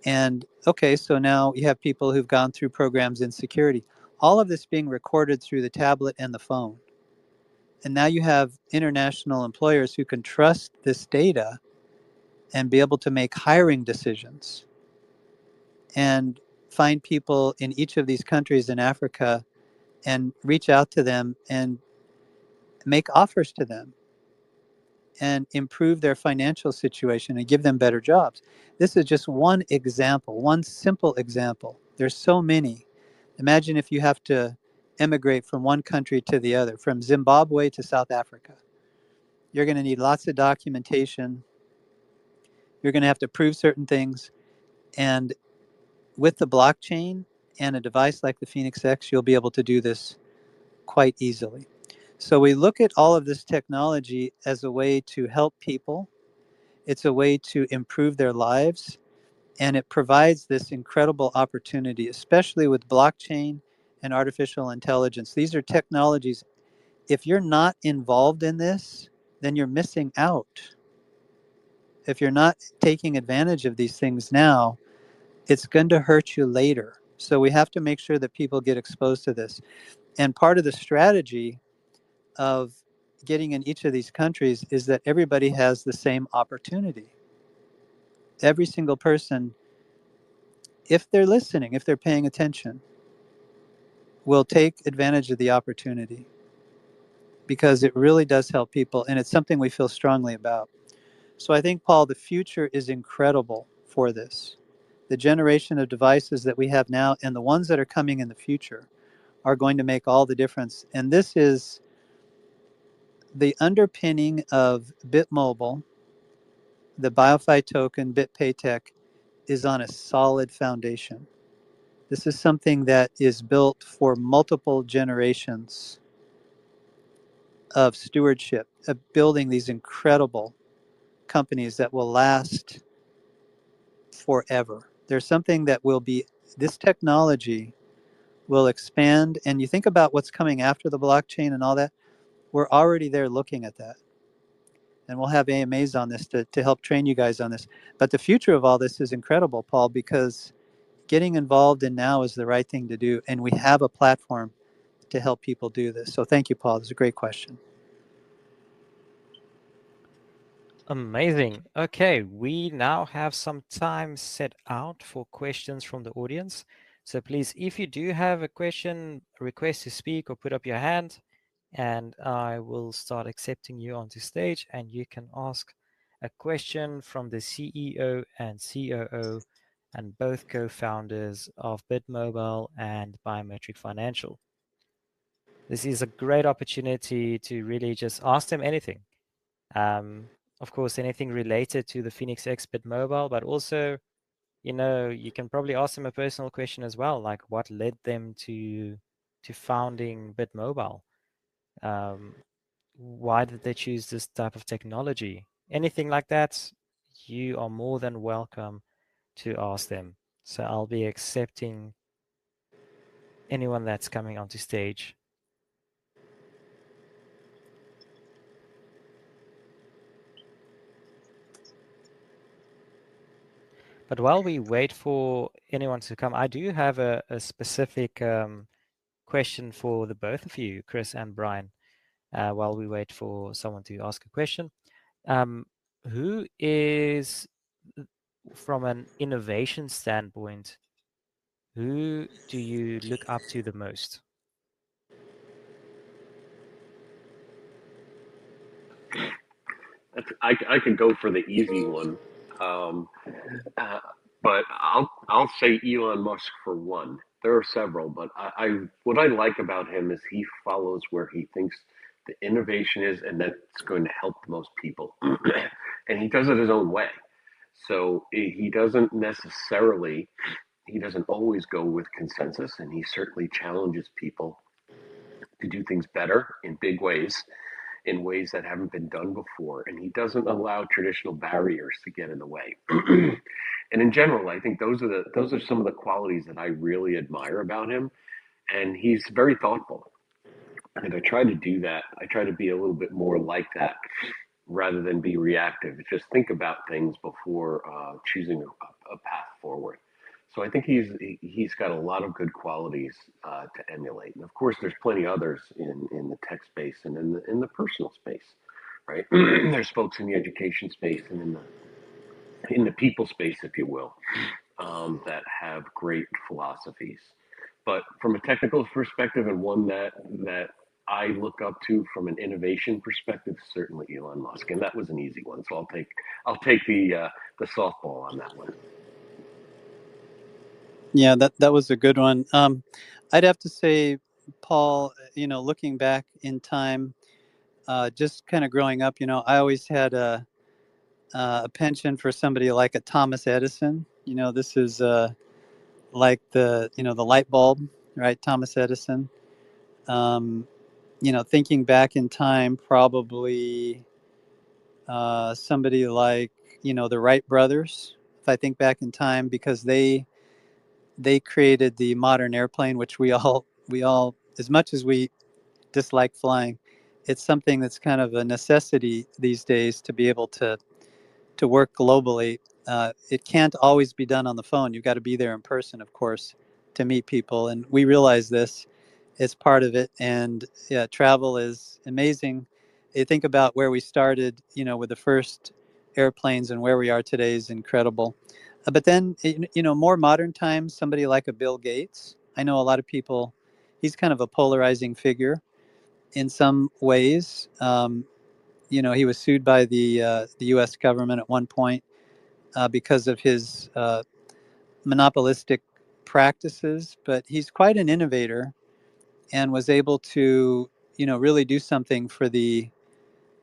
Speaker 3: And okay, so now you have people who've gone through programs in security. All of this being recorded through the tablet and the phone. And now you have international employers who can trust this data and be able to make hiring decisions and find people in each of these countries in Africa and reach out to them and make offers to them and improve their financial situation and give them better jobs. This is just one example, one simple example. There's so many. Imagine if you have to emigrate from one country to the other, from Zimbabwe to South Africa. You're going to need lots of documentation. You're going to have to prove certain things. And with the blockchain and a device like the Phēnix X, you'll be able to do this quite easily. So we look at all of this technology as a way to help people. It's a way to improve their lives. And it provides this incredible opportunity, especially with blockchain and artificial intelligence. These are technologies. If you're not involved in this, then you're missing out. If you're not taking advantage of these things now, it's going to hurt you later. So we have to make sure that people get exposed to this. And part of the strategy of getting in each of these countries is that everybody has the same opportunity. Every single person, if they're listening, if they're paying attention, will take advantage of the opportunity, because it really does help people, and it's something we feel strongly about. So I think, Paul, the future is incredible for this. The generation of devices that we have now and the ones that are coming in the future are going to make all the difference. And this is the underpinning of BitMobile. The BioFi token, BitPayTech, is on a solid foundation. This is something that is built for multiple generations of stewardship, of building these incredible companies that will last forever. There's something that will be, this technology will expand. And you think about what's coming after the blockchain and all that, we're already there looking at that. And we'll have AMAs on this to help train you guys on this. But the future of all this is incredible, Paul, because getting involved in now is the right thing to do. And we have a platform to help people do this. So thank you, Paul. This is a great question.
Speaker 1: Amazing. Okay, we now have some time set out for questions from the audience. So please, if you do have a question, request to speak, or put up your hand, and I will start accepting you onto stage, and you can ask a question from the CEO and COO and both co-founders of BitMobile and Biometric Financial. This is a great opportunity to really just ask them anything. Of course, anything related to the Phēnix X BitMobile, but also, you can probably ask them a personal question as well, like what led them to founding BitMobile. Why did they choose this type of technology? Anything like that, you are more than welcome to ask them. So I'll be accepting anyone that's coming onto stage. But while we wait for anyone to come, I do have a specific question for the both of you, Chris and Brian, while we wait for someone to ask a question. Who is, from an innovation standpoint, who do you look up to the most?
Speaker 2: I can go for the easy one, um, but I'll say Elon Musk for one. There are several, but what I like about him is he follows where he thinks the innovation is, and that's going to help the most people, and he does it his own way. So he doesn't necessarily, he doesn't always go with consensus, and he certainly challenges people to do things better in big ways, in ways that haven't been done before, and he doesn't allow traditional barriers to get in the way. And in general, I think those are some of the qualities that I really admire about him, and he's very thoughtful. And I try to do that. I try to be a little bit more like that rather than be reactive. Just think about things before choosing a path forward. So I think he's got a lot of good qualities to emulate, and of course, there's plenty others in the tech space and in the personal space, right? There's folks in the education space and in the people space, if you will, that have great philosophies. But from a technical perspective, and one that I look up to from an innovation perspective, certainly Elon Musk, and that was an easy one. So I'll take the softball on that one.
Speaker 3: Yeah, that was a good one. I'd have to say, Paul, looking back in time, just kind of growing up, I always had a penchant for somebody like a Thomas Edison. This is like the light bulb, right? Thomas Edison. Um, thinking back in time, probably somebody like the Wright brothers. If I think back in time, because they created the modern airplane, which we all, as much as we dislike flying, it's something that's kind of a necessity these days to be able to work globally. It can't always be done on the phone. You've got to be there in person, of course, to meet people. And we realize this. It's part of it. And yeah, travel is amazing. You think about where we started, with the first airplanes, and where we are today is incredible. But then, more modern times, somebody like a Bill Gates. I know a lot of people, he's kind of a polarizing figure in some ways. He was sued by the U.S. government at one point because of his monopolistic practices, but he's quite an innovator and was able to, really do something for the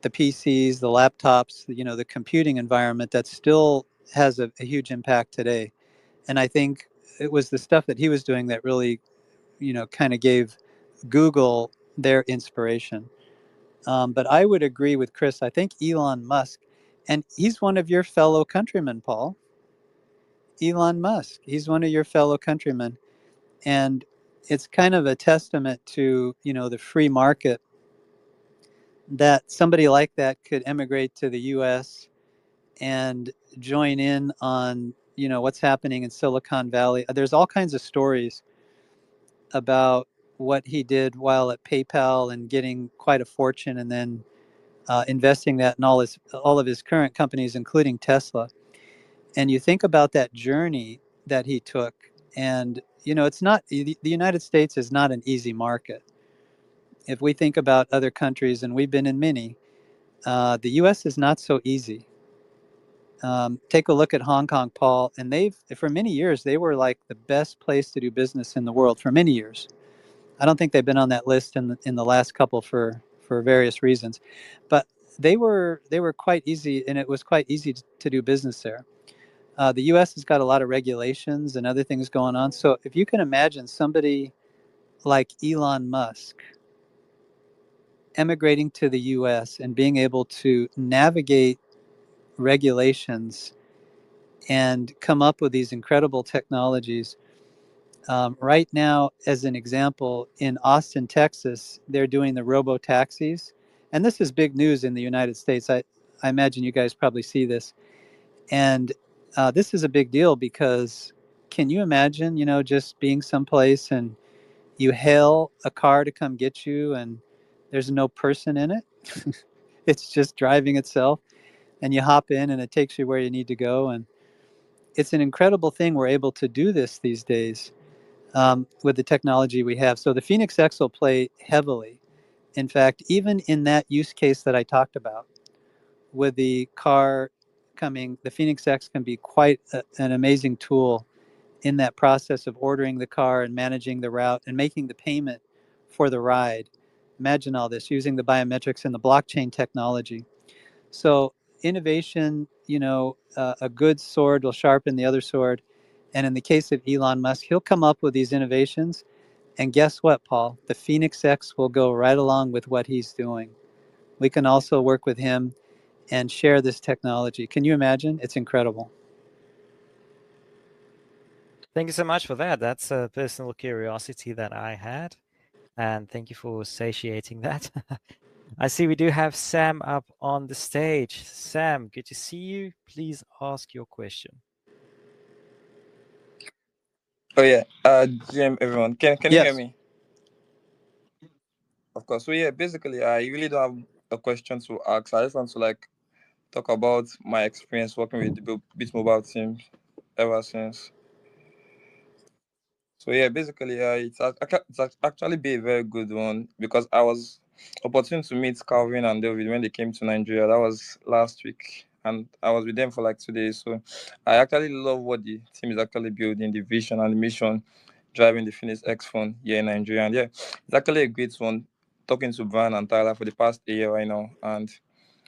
Speaker 3: PCs, the laptops, the computing environment that still has a huge impact today. And I think it was the stuff that he was doing that really, kind of gave Google their inspiration. But I would agree with Chris. I think Elon Musk, and he's one of your fellow countrymen, Paul. Elon Musk, he's one of your fellow countrymen. And it's kind of a testament to, the free market, that somebody like that could emigrate to the US and join in on, what's happening in Silicon Valley. There's all kinds of stories about what he did while at PayPal and getting quite a fortune, and then investing that in all of his current companies, including Tesla. And you think about that journey that he took, and it's not, the United States is not an easy market. If we think about other countries, and we've been in many, the U.S. is not so easy. Take a look at Hong Kong, Paul, and for many years, they were like the best place to do business in the world for many years. I don't think they've been on that list in the last couple for various reasons, but they were quite easy, and it was quite easy to do business there. The U.S. has got a lot of regulations and other things going on. So if you can imagine somebody like Elon Musk emigrating to the U.S. and being able to navigate regulations and come up with these incredible technologies. Right now, as an example, in Austin, Texas, they're doing the robo taxis, and this is big news in the United States. I imagine you guys probably see this, and this is a big deal because can you imagine, just being someplace and you hail a car to come get you, and there's no person in it. It's just driving itself, and you hop in and it takes you where you need to go. And it's an incredible thing we're able to do this these days with the technology we have. So the Phēnix X will play heavily. In fact, even in that use case that I talked about, with the car coming, the Phēnix X can be quite an amazing tool in that process of ordering the car and managing the route and making the payment for the ride. Imagine all this using the biometrics and the blockchain technology. So innovation, a good sword will sharpen the other sword. And in the case of Elon Musk, he'll come up with these innovations. And guess what, Paul? The Phēnix X will go right along with what he's doing. We can also work with him and share this technology. Can you imagine? It's incredible.
Speaker 1: Thank you so much for that. That's a personal curiosity that I had. And thank you for satiating that. I see we do have Sam up on the stage. Sam, good to see you. Please ask your question.
Speaker 5: Oh yeah, GM everyone, can you hear
Speaker 3: Yes.
Speaker 5: me? Of course. So yeah, basically, I really don't have a question to ask. I just want to talk about my experience working with the BitMobile team ever since. So yeah, basically, it's actually be a very good one because I was opportune to meet Calvin and David when they came to Nigeria. That was last week, and I was with them for like 2 days. So I actually love what the team is actually building, the vision and the mission, driving the Phēnix X phone here in Nigeria. And yeah, it's actually a great one. Talking to Brian and Tyler for the past year right now, and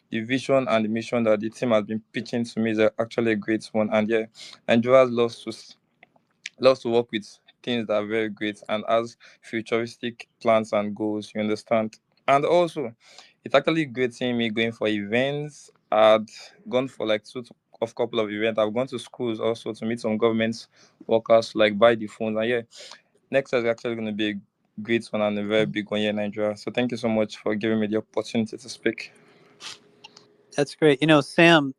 Speaker 5: the vision and the mission that the team has been pitching to me is actually a great one. And yeah, Nigeria loves to work with things that are very great and has futuristic plans and goals, you understand? And also, it's actually great seeing me going for events. I'd gone for like of couple of events. I've gone to schools also to meet some government workers, like buy the phones. And yeah, next is actually going to be a great one and a very big one here in Nigeria. So thank you so much for giving me the opportunity to speak.
Speaker 3: That's great. Sam,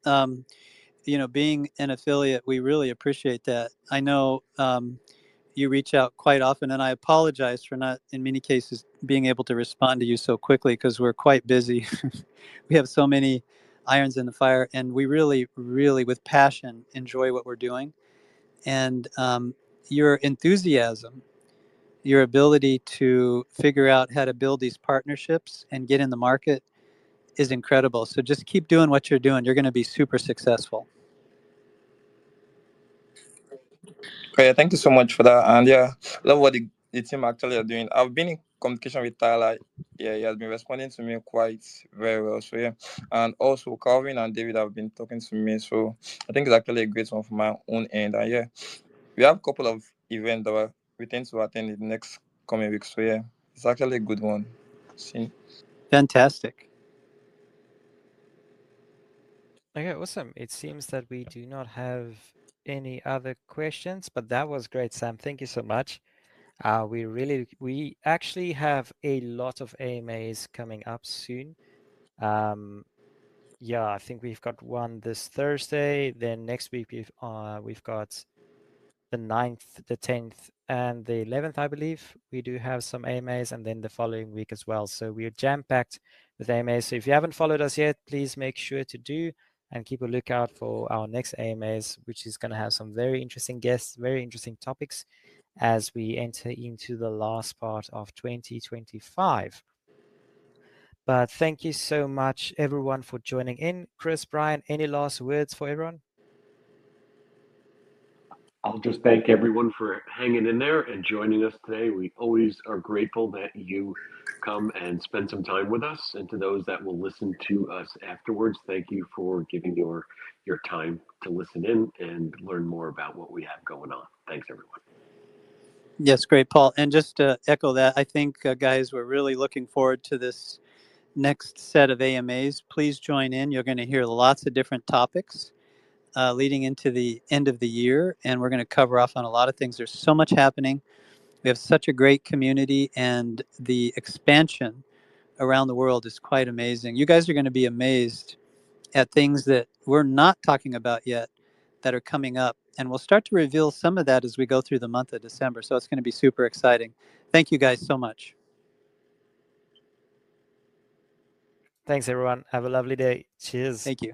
Speaker 3: being an affiliate, we really appreciate that. I know you reach out quite often, and I apologize for not, in many cases, being able to respond to you so quickly because we're quite busy. We have so many irons in the fire, and we really, really, with passion, enjoy what we're doing. And your enthusiasm, your ability to figure out how to build these partnerships and get in the market is incredible. So just keep doing what you're doing. You're going to be super successful.
Speaker 5: Okay, thank you so much for that. And yeah, love what the team actually are doing. I've been in communication with Tyler. Yeah, he has been responding to me quite very well. So yeah, and also Calvin and David have been talking to me. So I think it's actually a great one from my own end. And yeah, we have a couple of events that we tend to attend in the next coming weeks. So yeah, it's actually a good one. See.
Speaker 3: Fantastic.
Speaker 1: Okay, awesome. It seems that we do not have any other questions, but that was great, Sam. Thank you so much. We actually have a lot of AMAs coming up soon. Yeah, I think we've got one this Thursday. Then next week we've got the 9th, the 10th, and the 11th, I believe. We do have some AMAs, and then the following week as well. So we're jam-packed with AMAs. So if you haven't followed us yet, please make sure to do and keep a lookout for our next AMAs, which is going to have some very interesting guests, very interesting topics as we enter into the last part of 2025. But thank you so much, everyone, for joining in. Chris, Brian, any last words for everyone?
Speaker 2: I'll just thank everyone for hanging in there and joining us today. We always are grateful that you come and spend some time with us. And to those that will listen to us afterwards, thank you for giving your time to listen in and learn more about what we have going on. Thanks, everyone.
Speaker 3: Yes, great, Paul. And just to echo that, I think, guys, we're really looking forward to this next set of AMAs. Please join in. You're going to hear lots of different topics leading into the end of the year, and we're going to cover off on a lot of things. There's so much happening. We have such a great community, and the expansion around the world is quite amazing. You guys are going to be amazed at things that we're not talking about yet that are coming up. And we'll start to reveal some of that as we go through the month of December. So it's going to be super exciting. Thank you guys so much.
Speaker 1: Thanks, everyone. Have a lovely day. Cheers.
Speaker 3: Thank you.